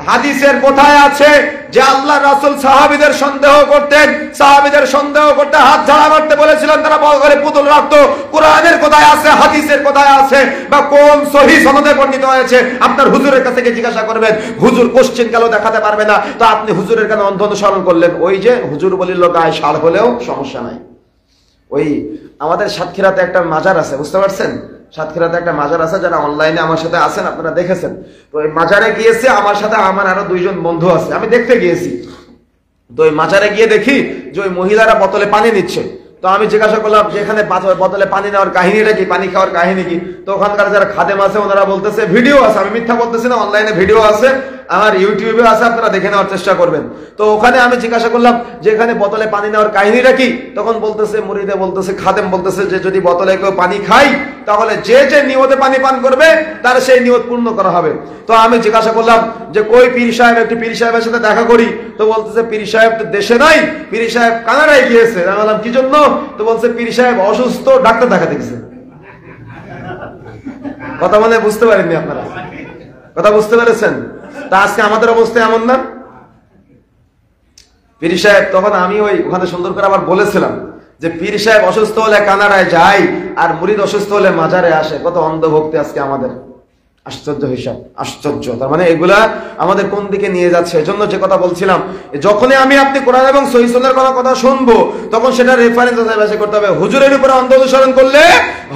হাদিসের কোথায় আছে যে আল্লাহ রাসূল সাহাবীদের সন্দেহ করতেন, সাহাবীদের সন্দেহ করতে হাত ঝাড়া মারতে বলেছিলেন, তারা বগলে পুতুল রাখতো। কুরআনের কোথায় আছে, হাদিসের কোথায় আছে, বা কোন সহিহ সনদে বর্ণিত হয়েছে? আপনার হুজুরের কাছে গিয়ে জিজ্ঞাসা করবেন। হুজুর কোশ্চেন কালো দেখাতে পারবে না, তো আপনি হুজুরের কেন অন্ধ অনুসরণ করলেন? ওই যে হুজুর বলিল গায়ে শাল হলেও সমস্যা নাই। ওই আমাদের সাতক্ষীরাতে একটা মাজার আছে, বুঝতে পারছেন? সাতক্ষীরাতে একটা মাজার আছে, যারা অনলাইনে আমার সাথে আছেন আপনারা দেখেছেন। তো ওই মাজারে গিয়েছে, আমার সাথে আমার আরো 2 জন বন্ধু আছে, আমি দেখতে গিয়েছি। তো ওই মাজারে গিয়ে দেখি যে ওই মহিলারা বোতলে পানি নিচ্ছে। তো আমি জিজ্ঞাসা করলাম যে এখানে বোতলে পানি নেওয়ার কাহিনীটা কি, পানি খাওয়ার কাহিনী কি? তো ওখানকার যারা খাদেম আছে ওনারা বলতেছে, ভিডিও আছে, আমি মিথ্যা বলতেছি না, অনলাইনে ভিডিও আছে, আমার ইউটিউবে আছে, আপনারা দেখে নেওয়ার চেষ্টা করবেন। তো ওখানে আমি জিজ্ঞাসা করলাম যে এখানে বোতলে পানি নেওয়ার কাহিনীটা কি? তখন বলতেছে, মুরিদে বলতেছে, খাদেম বলতেছে যে যদি বোতলে কেউ পানি খায় তাহলে যে যে নিয়তে পানি পান করবে তার সেই নিয়ত পূর্ণ করা হবে। তো আমি জিজ্ঞাসা করলাম যে কই পীর সাহেব, একটু পীর সাহেবের সাথে দেখা করি। তো বলতেছে পীর সাহেব তো দেশে নাই, পীর সাহেব কানাডায় গিয়েছে। আমি বললাম কি জন্য? তো বলছে পীর সাহেব অসুস্থ, ডাক্তার দেখাতে গেছে। কথা মানে বুঝতে পারেননি আপনারা? কথা বুঝতে পেরেছেন? তা আজকে আমাদের অবস্থা এমন না? পীর সাহেব, তখন আমি ওখানে সুন্দর করে আবার বলেছিলাম যে পীর সাহেব অসুস্থ হলে কানাডায় যায় আর মুরিদ অসুস্থ হলে মাজারে আসে। কত অন্ধভক্তি আজকে আমাদের! আশ্চর্য হিসাব, আশ্চর্য। তার মানে এগুলা আমাদের কোন দিকে নিয়ে যাচ্ছে? এজন্য যে কথা বলছিলাম, যখনই আমি আপনি কোরআন এবং সহিহ সুন্নাহর কোনো কথা শুনবো তখন সেটা রেফারেন্স যাচাই করতে হবে। হুজুরের উপরে অন্ধ অনুসরণ করলে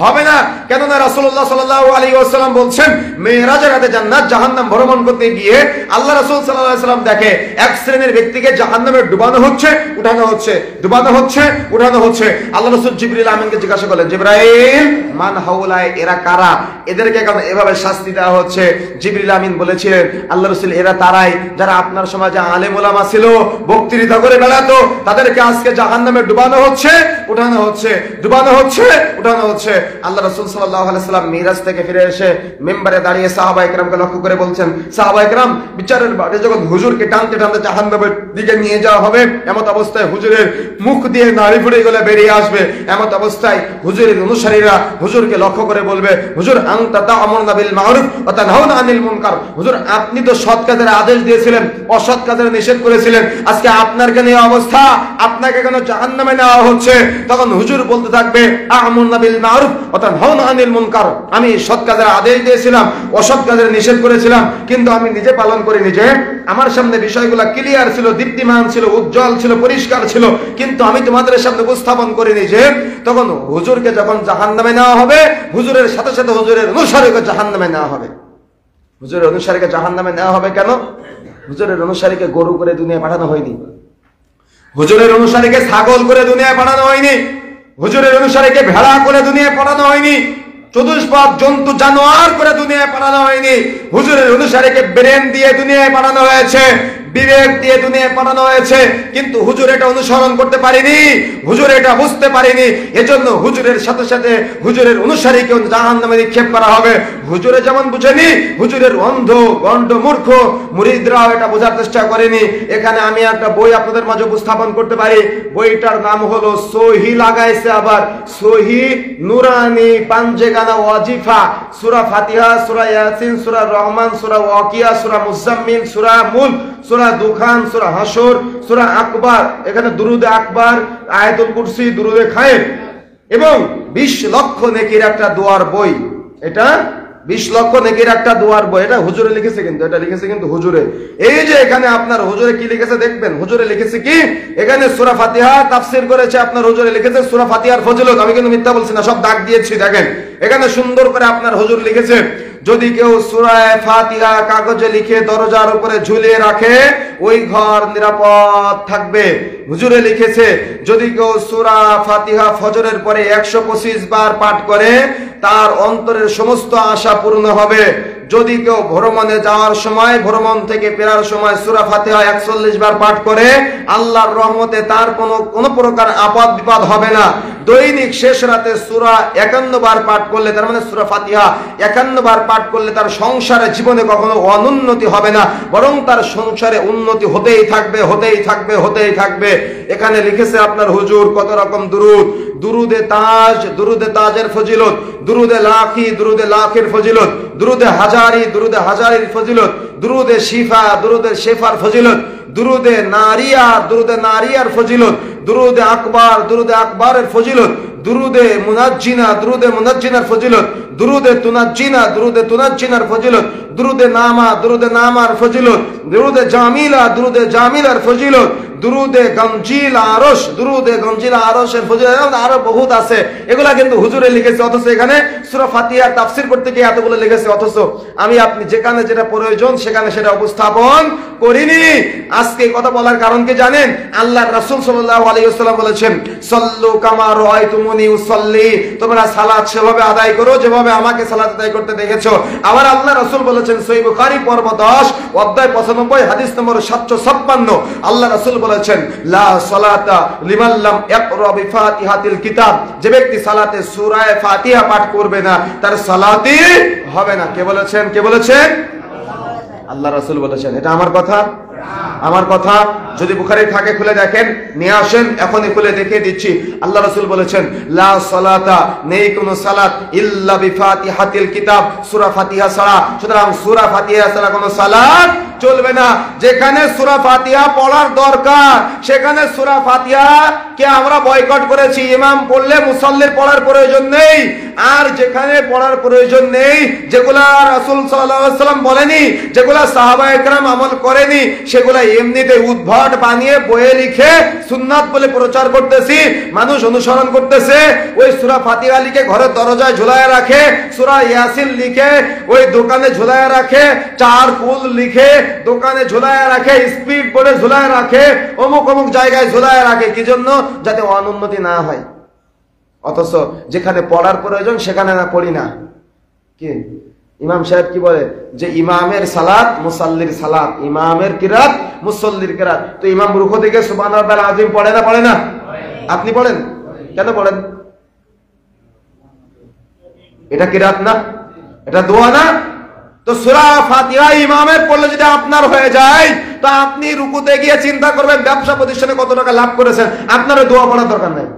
হবে না। কেননা রাসূলুল্লাহ সাল্লাল্লাহু আলাইহি ওয়াসাল্লাম বলছেন, মেরাজের রাতে জান্নাত জাহান্নাম ভ্রমণ করতে গিয়ে আল্লাহ রাসূল সাল্লাল্লাহু আলাইহি ওয়াসাল্লাম দেখে এক শ্রেণীর ব্যক্তিকে জাহান্নামে ডুবানো হচ্ছে, উঠানো হচ্ছে, ডুবানো হচ্ছে, উঠানো হচ্ছে। আল্লাহ রাসূল জিবরিল আমিনকে জিজ্ঞাসা করলেন, জিবরাইল মান হাউলায়, এরা কারা? এদেরকে কেন এভাবে শাস্তি দেওয়া হচ্ছে। জিবরিল আমিন বলেছিলেন, আল্লাহ রাসূল এরা তারাই যারা আপনার সমাজে আলেম ওলামা ছিল, বক্তৃতা করে বেড়াতো, তাদেরকে আজকে জাহান্নামে ডুবানো হচ্ছে, উঠানো হচ্ছে, ডুবানো হচ্ছে, উঠানো হচ্ছে। আল্লাহ রাসূল সাল্লাল্লাহু আলাইহি সাল্লাম মিরাজ থেকে ফিরে এসে মিম্বারে দাঁড়িয়ে সাহাবায়ে কেরামকে লক্ষ্য করে বলছেন, সাহাবায়ে কেরাম বিচারের বাড়ি যখন হুজুরকে টানতে টানতে জাহান্নামের দিকে নিয়ে যাওয়া হবে, এমত অবস্থায় হুজুরের মুখ দিয়ে নাড়ি ফুড়ে গলে বেরিয়ে আসবে, এমত অবস্থায় হুজুরের অনুসারীরা হুজুরকে লক্ষ্য করে বলবে, হুজুর আনতা তা'মুরুনা বিল মা'রুফ ওয়া তানহাউনা আনিল মুনকার, হুজুর আপনি তো সৎ কাজের আদেশ দিয়েছিলেন, অসৎ কাজের নিষেধ করেছিলেন, আজকে আপনার কেন এই অবস্থা, আপনাকে কেন জাহান্নামে নেওয়া হচ্ছে? তখন হুজুর বলতে থাকবে, আ'মুরুনা বিল মা'রুফ ওয়া তানহাউনা আনিল মুনকার, আমি সৎ কাজের আদেশ দিয়েছিলাম, অসৎ কাজের নিষেধ করেছিলাম, কিন্তু আমি নিজে পালন করিনি। যে আমার সামনে বিষয়গুলো ক্লিয়ার ছিল, দীপ্তিমান ছিল, উজ্জ্বল ছিল, পরিষ্কার ছিল, কিন্তু আমি তোমাদের সামনে উপস্থাপন করিনি। যে তখন হুজুরকে যখন জাহান্নামে নেওয়া হবে, হুজুরের সাথে সাথে হুজুরের অনুসারীকে জাহান্নামে নেওয়া হবে। হুজুরের অনুসারীকে জাহান্নামে নেওয়া হবে কেন? হুজুরের অনুসারীকে গরু করে দুনিয়ায় পাঠানো হয়নি, হুজুরের অনুসারীকে ছাগল করে দুনিয়ায় পাঠানো হয়নি, হুজুরের অনুসারীকে ভেড়া করে দুনিয়ায় পাঠানো হয়নি, চতুষ্পদ জন্তু জানোয়ার করে দুনিয়ায় পাঠানো হয়নি। হুজুরের অনুসারীকে ব্রেন দিয়ে দুনিয়ায় পাঠানো হয়েছে, বিবেক দিয়ে দুনিয়ায় পাঠানো হয়েছে, কিন্তু হুজুর এটা অনুসরণ করতে পারেনি, হুজুর এটা বুঝতে পারেনি। এজন্য হুজুরের সাথে সাথে হুজুরের অনুসারীকে জাহান্নামে নিক্ষেপ করা হবে। হুজুরে যেমন বুঝেনি, হুজুরের অন্ধ গণ্ড মূর্খ মুরিদরাও এটা বোঝার চেষ্টা করেনি। এখানে আমি একটা বই আপনাদের মাঝে উপস্থাপন করতে পারি, বইটার নাম হলো সহি লাগাইছে আবার সহি নুরানি পাঞ্জেগানা ওয়াজিফা, সূরা ফাতিহা, সূরা ইয়াসিন, সূরা রহমান, সূরা ওয়াকিয়া, সূরা মুজাম্মিল, সূরা মুলক, সূরা দুখান, সূরা হাসর, সূরা আকবার, এখানে দুরুদে আকবার, আয়াতুল কুরসি, দুরুদে খায়ের এবং 20 লক্ষ নেকির একটা দোয়ার বই। এটা 20 লক্ষ নেকির একটা দোয়ার বই। এটা হুজুরে লিখেছে, কিন্তু এটা লিখেছে কিন্তু হুজুরে। এই যে এখানে আপনার হুজুরে কি লিখেছে দেখবেন, হুজুরে লিখেছে কি, এখানে সূরা ফাতিহা তাফসীর করেছে আপনার হুজুরে লিখেছে সূরা ফাতিহার ফজিলত। আমি কিন্তু মিথ্যা বলছি না, সব দাগ দিয়েছি দেখেন। এখানে সুন্দর করে আপনার হুজুর লিখেছে, যদি কেউ সূরা ফাতিহা কাগজে লিখে দরজার উপরে ঝুলিয়ে রাখে, ওই ঘর নিরাপদ থাকবে। হুজুরে লিখেছে, যদি কেউ সূরা ফাতিহা ফজরের পরে 125 বার পাঠ করে, তার অন্তরের সমস্ত আশা পূর্ণ হবে। যদি কেউ ভ্রমণে যাওয়ার সময়, ভ্রমণ থেকে ফেরার সময় সূরা ফাতিহা 41 বার পাঠ করে, আল্লাহর রহমতে তার কোনো প্রকার আপদ বিপদ হবে না। দৈনিক শেষ রাতে সূরা 51 বার পাঠ করলে, তার মানে সূরা ফাতিহা 51 বার পাঠ করলে তার সংসারে জীবনে কখনো অনুন্নতি হবে না, বরং তার সংসারে উন্নতি হতেই থাকবে, হতেই থাকবে, হতেই থাকবে। এখানে লিখেছে আপনার হুজুর কত রকম দুরুদ, দুরুদে তাজ, দুরুদে তাজের ফজিলত, দুরুদে লাখি, দুরুদে লাখের ফজিলত, দুরুদে হাজারি, দুরুদে হাজারির ফজিলত, দুরুদে শিফা, দুরুদে শেফার ফজিলত, দুরুদে নারিয়া, দুরুদে নারিয়ার ফজিলত, দুরুদে আকবার, দুরুদে আকবারের ফজিলত, দুরুদে মুনাজ্জিনা, দুরুদে মুনাজ্জিনার ফজিলত, দুরুদে তুনাজ্জিনা, দুরুদে তুনাজ্জিনার ফজিলত, দুরুদে নামা, দুরুদে নামার ফজিলত, দুরুদে জামিলা, দুরুদে জামিলার ফজিলত, দুরুদে গঞ্জিল আরশ, দুরুদে গঞ্জিল আরশের ফজিলত, আরো বহুত আছে। এগুলা কিন্তু হুজুরে লিখেছে, অথচ এখানে সূরা ফাতিহা তাফসীর করতে গিয়ে এতগুলো লিখেছে, অথচ আমি আপনি যেখানে যেটা প্রয়োজন সেখানে সেটা উপস্থাপন করিনি। আজকে কথা বলার কারণ কি জানেন? আল্লাহর রাসূল সাল্লাল্লাহু আলাইহি ওয়াসাল্লাম বলেছেন, সাল্লু কামা রাআইতুমুনি উসাল্লি, তোমরা সালাত সেভাবে আদায় করো যেভাবে আমাকে সালাত আদায় করতে দেখেছো। আবার আল্লাহ রাসূল বলেছেন, সহিহ বুখারী পর্ব 10 অধ্যায় 95 হাদিস নম্বর 756, আল্লাহ রাসূল বলেছেন, লা সালাতা লিমান লাম ইয়াকরা বিফাতিহাতিল কিতাব, যে ব্যক্তি সালাতে সূরা ফাতিহা পাঠ করবে না, তার সালাতই হবে না। কে বলেছেন? কে বলেছেন? আল্লাহ রাসূল বলেছেন। এটা আমার কথা, আমার কথা। যদি বুখারী থাকে খুলে দেখেন, নিয়ে আসেন, এখনই খুলে দেখিয়ে দিচ্ছি। আল্লাহ রাসূল বলেছেন, লা সালাতা, নেই কোনো সালাত, ইল্লা বিফাতিহাতিল কিতাব, সূরা ফাতিহা ছাড়া। সুতরাং সূরা ফাতিহা ছাড়া কোনো সালাত চলবে না। যেখানে সূরা ফাতিহা পড়ার দরকার সেখানে সূরা ফাতিহা কে আমরা বয়কট করেছি। ইমাম পড়লে মুসাল্লির পড়ার প্রয়োজন নেই। আর যেখানে পড়ার প্রয়োজন নেই, যেগুলা রাসূল সাল্লাল্লাহু আলাইহি ওয়াসাল্লাম বলেনি, যেগুলা সাহাবায়ে কেরাম আমল করেনি, সেগুলা এমনিতে উদ্ভট বানিয়ে বইয়ে লিখে সুন্নাত বলে প্রচার করতেছি, মানুষ অনুসরণ করতেছে। ওই সূরা ফাতিহা লিখে ঘরের দরজায় ঝুলায় রাখে, সূরা ইয়াসিন লিখে ওই দোকানে ঝুলায় রাখে, চার কুল লিখে দোকানে ঝুলায় রাখে, স্পিড বোর্ডে ঝুলায় রাখে, অমুক অমুক জায়গায় ঝুলায় রাখে। কি জন্য? যাতে অনুন্নতি না হয়। অথচ যেখানে পড়ার প্রয়োজন সেখানে না পড়ি না। কি ইমাম সাহেব কি বলে যে ইমামের সালাত মুসাল্লির সালাত, ইমামের কিরাত মুসল্লির কিরাত। তো ইমাম রুকু থেকে সুবহান রাব্বিল আযীম পড়ে না পড়ে না? আপনি পড়েন? কেন পড়েন? এটা কিরাত না, এটা দোয়া না? তো সূরা ফাতিহা ইমামের পড়লে যদি আপনার হয়ে যায়, তো আপনি রুকুতে গিয়ে চিন্তা করবেন ব্যবসা প্রতিষ্ঠানে কত টাকা লাভ করেছেন, আপনার দোয়া পড়ার দরকার নাই।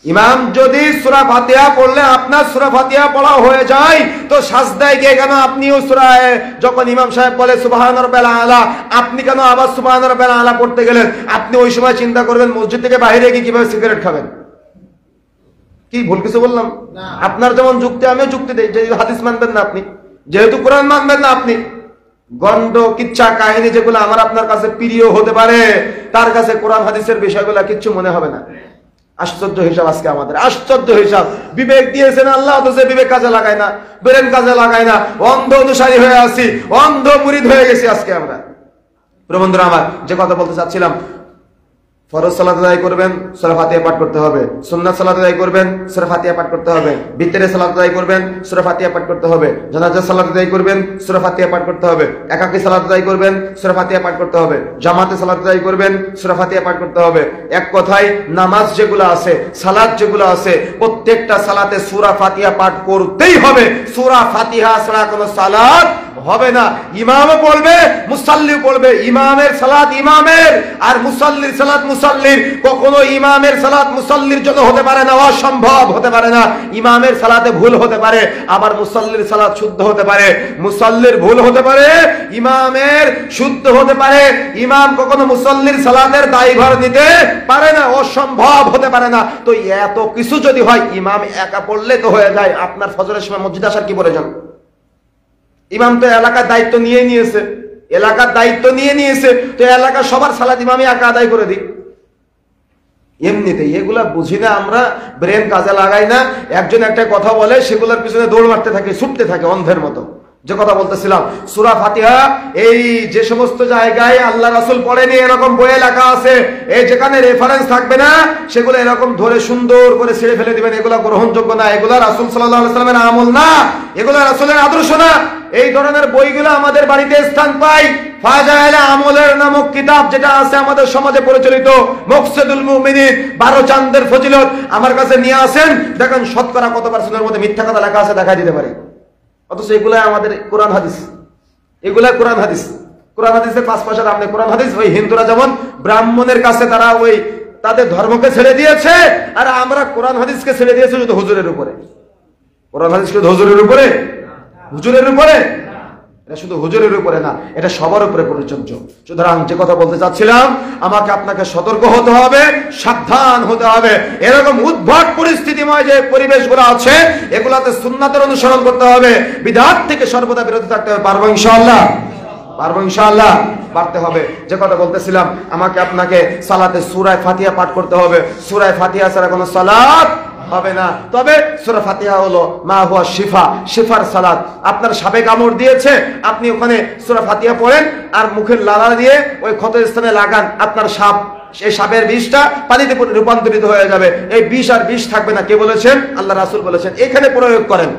ইমাম যদি সূরা ফাতিহা পড়লে আপনার সূরা ফাতিহা পড়া হয়ে যায়, তো সাজদায় গিয়ে কেন আপনিও সূরায় যখন ইমাম সাহেব বলে সুবহান রাব্বিল আলা, আপনি কেন আবার সুবহান রাব্বিল আলা পড়তে গেলেন? আপনি ওই সময় চিন্তা করবেন মসজিদ থেকে বাইরে গিয়ে কিভাবে সিগারেট খাবেন। কি ভুল কিছু বললাম? আপনার যেমন যুক্তি আমিও যুক্তি দেই, যে হাদিস মানবেন না আপনি, যেহেতু কোরআন মানবেন না আপনি, গন্ড কিচ্ছা কাহিনী যেগুলো আমার আপনার কাছে প্রিয় হতে পারে, তার কাছে কোরআন হাদিসের বিষয়গুলো কিচ্ছু মনে হবে না। আশ্চর্য হিসাব আজকে আমাদের, আশ্চর্য হিসাব। বিবেক দিয়েছেন আল্লাহ, তো সে বিবেক কাজে লাগায় না, ব্রেন কাজে লাগায় না, অন্ধ অনুসারী হয়ে আছি, অন্ধ মুরিদ হয়ে গেছি আজকে আমরা। বন্ধুরা আমার, যে কথা বলতে চাচ্ছিলাম, ফরজ সালাত আদায় করবেন, সূরা ফাতিহা পাঠ করতে হবে। সুন্নাত সালাত আদায় করবেন, সূরা ফাতিহা পাঠ করতে হবে। বিতরে সালাত আদায় করবেন, সূরা ফাতিহা পাঠ করতে হবে। জানাজা সালাত আদায় করবেন, সূরা ফাতিহা পাঠ করতে হবে। একাকী সালাত আদায় করবেন, সূরা ফাতিহা পাঠ করতে হবে। জামাতে সালাত আদায় করবেন, সূরা ফাতিহা পাঠ করতে হবে। এক কথায় নামাজ যেগুলো আছে, সালাত যেগুলো আছে, প্রত্যেকটা সালাতে সূরা ফাতিহা পাঠ করতেই হবে। সূরা ফাতিহা ছাড়া কোনো সালাত হবে না। ইমামও পড়বে, মুসাল্লিও পড়বে। ইমামের সালাত ইমামের, আর মুসাল্লির সালাত মুসাল্লির। কখনো ইমামের সালাত মুসাল্লির জন্য হতে পারে না, অসম্ভব হতে পারে না। ইমামের সালাতে ভুল হতে পারে, আবার মুসাল্লির সালাত শুদ্ধ হতে পারে। মুসাল্লির ভুল হতে পারে, ইমামের শুদ্ধ হতে পারে। ইমাম কখনো মুসাল্লির সালাতের দায়ভার নিতে পারে না, অসম্ভব হতে পারে না। তো এত কিছু যদি হয়, ইমাম একা পড়লে তো হয়ে যায়। আপনার ফজরের সময় মসজিদে আসার কি প্রয়োজন? ইমাম তো এলাকার দায়িত্ব নিয়ে নিয়েছে, এলাকার দায়িত্ব নিয়ে নিয়েছে, তো এলাকার সবার সালাত ইমামই একা আদায় করে দিই। এমনিতেই এগুলা বুঝি না আমরা, ব্রেন কাজে লাগাই না। একজন একটা কথা বলে, সেগুলোর পিছনে দৌড় মারতে থাকে, ছুটতে থাকে অন্ধের মতো। যে কথা বলতেছিলাম, সূরা ফাতিহা এই যে সমস্ত জায়গায় আল্লাহ রাসূল পড়েনি এরকম বইয়ে লেখা আছে, এই যেখানে রেফারেন্স থাকবে না সেগুলো এরকম ধরে সুন্দর করে ছেড়ে ফেলে দিবেন। এগুলো গ্রহণযোগ্য না, এগুলো রাসূল সাল্লাল্লাহু আলাইহি ওয়াসাল্লামের আমল না, এগুলো রাসূলের আদর্শ না। এই ধরনের বইগুলো আমাদের বাড়িতে স্থান পায়। ফাজাইল আমলের নামক কিতাব যেটা আছে আমাদের সমাজে প্রচলিত, মকসুদুল মুমিনিন, 12 চাঁদের ফজিলত, আমার কাছে নিয়ে আসেন, দেখেন শতকরা কত পার্সেন্টের মধ্যে মিথ্যা কথা লেখা আছে, দেখা দিতে পারে। অথচ এগুলা আমাদের কোরআন হাদিস, এগুলা কোরআন হাদিস। কোরআন হাদিসের 5 পয়সা দাম নেই। কোরআন হাদিস ওই হিন্দুরা যেমন ব্রাহ্মণের কাছে তারা ওই তাদের ধর্মকে ছেড়ে দিয়েছে, আর আমরা কোরআন হাদিসকে ছেড়ে দিয়েছি শুধু হুজুরের উপরে। কোরআন হাদিস শুধু হুজুরের উপরে, হুজুরের উপরে, এটা শুধু হুজুরের উপরে না, এটা সবার উপরে প্রযোজ্য। সুতরাং যে কথা বলতে চাচ্ছিলাম, আমাকে আপনাকে সতর্ক হতে হবে, সাবধান হতে হবে। এরকম উদ্ভট পরিস্থিতিময় যে পরিবেশগুলো আছে, এগুলাতে সুন্নাতের অনুসরণ করতে হবে, বিদআত থেকে সর্বদা বিরত থাকতে হবে। পারবো ইনশাআল্লাহ? পারবো ইনশাআল্লাহ? পারতে হবে। যে কথা বলতেছিলাম, আমাকে আপনাকে সালাতে সূরা ফাতিহা পাঠ করতে হবে। সূরা ফাতিহা ছাড়া কোনো সালাত হবে না। তবে সূরা ফাতিহা হলো মা হুয়া শিফা, শিফার সালাত। আপনার সাপে কামড় দিয়েছে, আপনি ওখানে সূরা ফাতিহা পড়েন, আর মুখের লালা দিয়ে ওই ক্ষত স্থানে লাগান, আপনার সাপ, সেই সাপের বিষটা পানিতে রূপান্তরিত হয়ে যাবে। এই বিষ আর বিষ থাকবে না। কে বলেছেন? আল্লাহ রাসূল বলেছেন। এখানে প্রয়োগ করেন।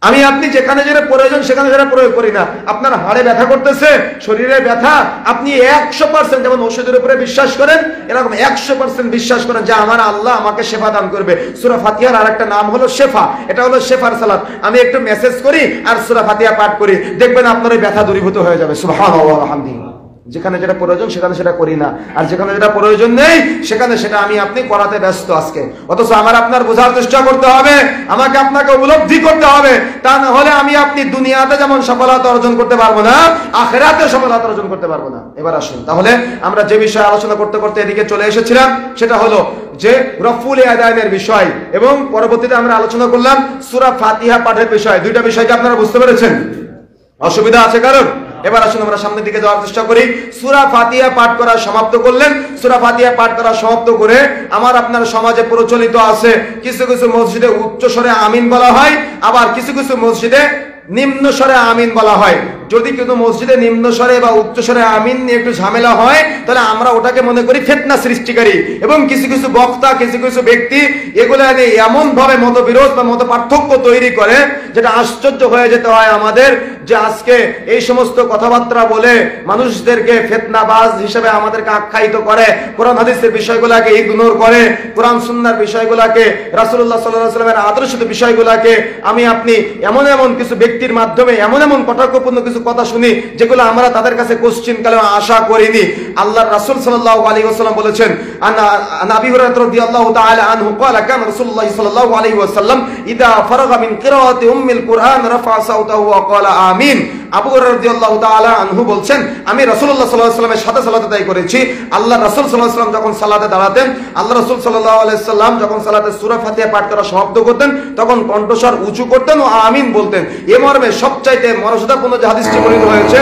আমি আপনি যেখানে যেটা প্রয়োজন সেখানে যেটা প্রয়োগ করি না। আপনার হাড়ে ব্যথা করতেছে, শরীরে ব্যথা, আপনি 100% যেমন ওষুধের উপরে বিশ্বাস করেন, এরকম 100% বিশ্বাস করেন যে আমার আল্লাহ আমাকে শেফা দান করবে। সূরা ফাতিহার আরেকটা নাম হলো শেফা, এটা হলো শেফার সালাত। আমি একটু মেসেজ করি আর সূরা ফাতিহা পাঠ করি, দেখবেন আপনার ওই ব্যথা দূরীভূত হয়ে যাবে। সুবহানাল্লাহ ওয়া বিহামদিহি। যেখানে যেটা প্রয়োজন সেখানে সেটা করি না, আর যেখানে যেটা প্রয়োজন নেই সেখানে সেটা আমি আপনি করাতে ব্যস্ত আজকে। অথচ আমার আপনার বোঝার চেষ্টা করতে হবে, আমাকে আপনাকে উপলব্ধি করতে হবে। তা না হলে আমি আপনি দুনিয়াতে যেমন সফলতা অর্জন করতে পারবো না, আখিরাতে সফলতা অর্জন করতে পারবো না। এবার আসুন তাহলে আমরা যে বিষয়ে আলোচনা করতে করতে এদিকে চলে এসেছিলাম, সেটা হলো যে রফুল আদানের বিষয়, এবং পরবর্তীতে আমরা আলোচনা করলাম সূরা ফাতিহা পাঠের বিষয়। দুইটা বিষয়কে আপনারা বুঝতে পেরেছেন? অসুবিধা আছে কারণ? এবার আসুন আমরা সামনের দিকে যাওয়ার চেষ্টা করি। সূরা ফাতিহা পাঠ করা সমাপ্ত করলেন। সূরা ফাতিহা পাঠ করা সমাপ্ত করে আমার আপনার সমাজে প্রচলিত আছে, কিছু কিছু মসজিদে উচ্চ স্বরে আমিন বলা হয়, আবার কিছু কিছু মসজিদে নিম্ন স্বরে আমিন বলা হয়। যদি কোনো মসজিদে নিম্ন স্বরে বা উচ্চ স্বরে আমিন নিয়ে একটু ঝামেলা হয়, তাহলে আমরা ওটাকে মনে করি ফিতনা সৃষ্টিকারী। এবং কিছু কিছু বক্তা, কিছু কিছু ব্যক্তি এগুলো নিয়ে এমন ভাবে মতবিরোধ বা মত পার্থক্য তৈরি করে, যেটা আশ্চর্য হয়ে যেতে হয় আমাদের, যে আজকে এই সমস্ত কথাবার্তা বলে মানুষদেরকে ফিতনাবাজ হিসেবে আমাদেরকে আখ্যায়িত করে, কোরআন হাদিসের বিষয়গুলোকে ইগনোর করে, কোরআন সুন্নাহর বিষয়গুলোকে, রাসূলুল্লাহ সাল্লাল্লাহু আলাইহি ওয়াসাল্লামের আদর্শিত বিষয়গুলোকে আমি আপনি এমন এমন কিছু ব্যক্তির মাধ্যমে এমন এমন কটাক্ষপূর্ণ কিছু কথা শুনি, যেগুলো আমরা তাদের কাছে কোশ্চিন কালে আশা করিনি। আল্লাহর রাসূল সাল্লাল্লাহু আলাইহি ওয়াসাল্লাম বলেছেন, আন আবি হুরায়রা রাদিয়াল্লাহু তাআলা আনহু ক্বালা কানা রাসূলুল্লাহ সাল্লাল্লাহু আলাইহি ওয়াসাল্লাম ইযা ফারাগা মিন কিরাআতি উম্মিল কুরআন রাফা সাওতাহু ওয়া ক্বালা আমিন। আবু হুরায়রা রাদিয়াল্লাহু তাআলা আনহু বলছেন, আমি রাসূলুল্লাহ সাল্লাল্লাহু আলাইহি ওয়াসাল্লামের সাথে সালাত আদায় করেছি। আল্লাহর রাসূল সাল্লাল্লাহু আলাইহি ওয়াসাল্লাম যখন সালাতে দাঁড়াতেন, আল্লাহ রাসূল সাল্লাল্লাহু আলাইহি ওয়াসাল্লাম যখন সালাতে সূরা ফাতিহা পাঠ করা সমাপ্ত করতেন, তখন কণ্ঠস্বর উঁচু করতেন ও আমিন বলতেন। এ মর্মে সবচাইতে মর্যাদাপূর্ণ যে হাদিসটি বর্ণিত হয়েছে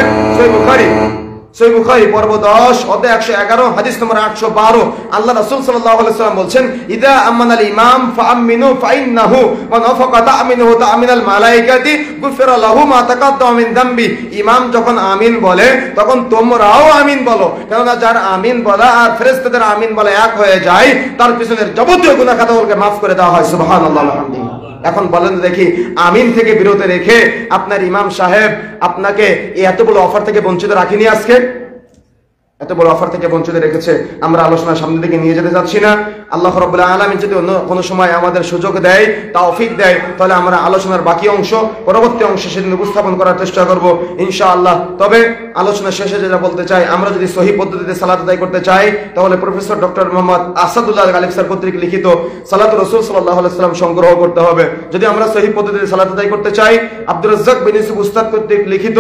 সহিহ বুখারী পর্ব 10 অধ্যায় 111 হাদিস নম্বর 812, আল্লাহ রাসূল সাল্লাল্লাহু আলাইহি ওয়াসাল্লাম বলছেন, ইযা আমানাল ইমাম ফাআমিনু ফাইন্নাহু ওয়া নাফাকা তা'মিনুহু তা'মিনাল মালায়েকাতি গুফিরা লাহু মা তাকাদ্দামা মিন যামবি। ইমাম যখন আমিন বলে তখন তোমরাও আমিন বলো, কেননা যার আমিন বলা আর ফেরেশতাদের আমিন বলা এক হয়ে যায়, তার পিছনের যাবতীয় গুনাহ খাতাগুলোকে মাফ করে দেওয়া হয়। সুবহানাল্লাহ আলহামদুলিল্লাহ। এখন বলেন দেখি, আমিন থেকে বিরত রেখে আপনার ইমাম সাহেব আপনাকে এই এত বড় অফার থেকে বঞ্চিত রাখিনি? আজকে এত বড় অফার থেকে বঞ্চিত রেখেছে। আমরা আলোচনার সামনের দিকে নিয়ে যেতে যাচ্ছি না। আল্লাহ রাব্বুল আলামিন যদি অন্য কোনো সময় আমাদের সুযোগ দেয়, তৌফিক দেয়, তাহলে আমরা আলোচনার বাকি অংশ, পরবর্তী অংশ সেদিন উপস্থাপন করার চেষ্টা করব ইনশাআল্লাহ। তবে আলোচনা শেষে যেটা বলতে চাই, আমরা যদি সহিহ পদ্ধতিতে সালাত আদায় করতে চাই, তাহলে professor doctor Mohammad Asadullah Galib sir কর্তৃক লিখিত সালাতুর রাসূল সাল্লাল্লাহু আলাইহি ওয়াসাল্লাম সংগ্রহ করতে হবে। যদি আমরা সহিহ পদ্ধতিতে সালাত আদায় করতে চাই, আব্দুর রাজ্জাক বিন ইউসুফ উস্তাদ কর্তৃক লিখিত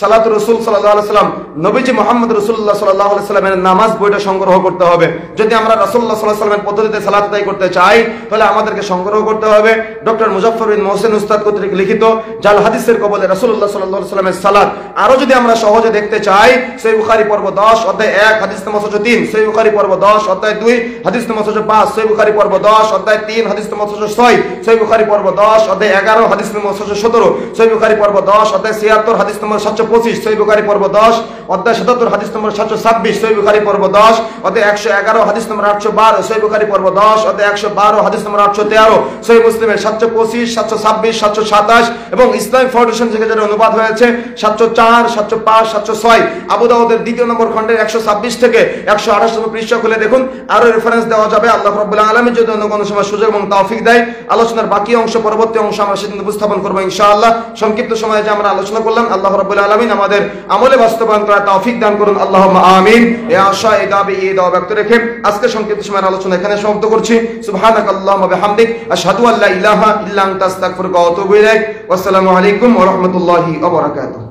সালাতুর রাসূল সাল্লাল্লাহু আলাইহি ওয়াসাল্লাম, নবীজি মুহাম্মদ রাসূলুল্লাহ সাল্লাল্লাহু আলাইহি ওয়াসাল্লামের নামাজ বইটা সংগ্রহ করতে হবে। যদি আমরা রাসূলুল্লাহ সাল্লাল্লাহু আলাইহি ওয়াসাল্লামের পদ্ধতিতে সালাত আদায় করতে চাই, তাহলে আমাদেরকে সংগ্রহ করতে হবে ডক্টর মুজাফফর বিন মোহসেন উস্তাদ কর্তৃক লিখিত জাল হাদিসের কবলে রাসূলুল্লাহ সাল্লাল্লাহু আলাইহি ওয়াসাল্লামের সালাত। আরো যদি আমরা সহজে দেখতে চাই, সহিহ বুখারী পর্ব 10 অধ্যায় 1 হাদিস নম্বর 603, সহিহ বুখারী পর্ব 10 অধ্যায় 2 হাদিস নম্বর 605, সহিহ বুখারী পর্ব 10 অধ্যায় 3 হাদিস নম্বর 606, সহিহ বুখারী পর্ব 10 অধ্যায় 11 হাদিস নম্বর 617, সহিহ বুখারী পর্ব 10 অধ্যায় 76 হাদিস নম্বর 725, সহিহ বুখারী পর্ব 10 অধ্যায় 77 হাদিস নম্বর 726, সহিহ বুখারী পর্ব 10 অধ্যায় 111 হাদিস নম্বর 812, সহিহ বুখারী পর্ব 10 অধ্যায় 112 হাদিস নম্বর 813, সহিহ মুসলিমের 725, 726, 727 এবং ইসলামিক ফাউন্ডেশন থেকে যেটা অনুবাদ হয়েছে 704, 705, 706, আবু দাউদের দ্বিতীয় নম্বর খণ্ডের 126 থেকে 128 নম্বর পৃষ্ঠা খুলে দেখুন, আরো রেফারেন্স দেওয়া যাবে। আল্লাহ রাব্বুল আলামিন যদি অন্য কোনো সময় সুযোগ এবং তৌফিক দেয়, আলোচনার বাকি অংশ, পরবর্তী অংশ আমরা সেদিন উপস্থাপন করব ইনশাআল্লাহ। সংক্ষিপ্ত সময়ে যে আমরা আলোচনা করলাম, আল্লাহ রাব্বুল আলামিন আমাদের আমলে বাস্তবায়ন করার তৌফিক দান করুন। আল্লাহুম্মা আমিন। এই আশা, এই দাবি, এই দোয়া ব্যক্ত রেখে আজকে সংক্ষিপ্ত সময়ের আলোচনা এখানে সমাপ্ত করছি। সুবহানাকাল্লাহুম্মা ওয়া বিহামদিক, আশহাদু আল্লা ইলাহা ইল্লা আনতা, আস্তাগফিরুকা ওয়া আতুবু ইলাইক। ওয়াসসালামু আলাইকুম ওয়া রাহমাতুল্লাহি ওয়া বারাকাতুহু।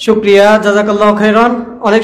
শুকরিয়া, জাযাকাল্লাহু খাইরান। অনেক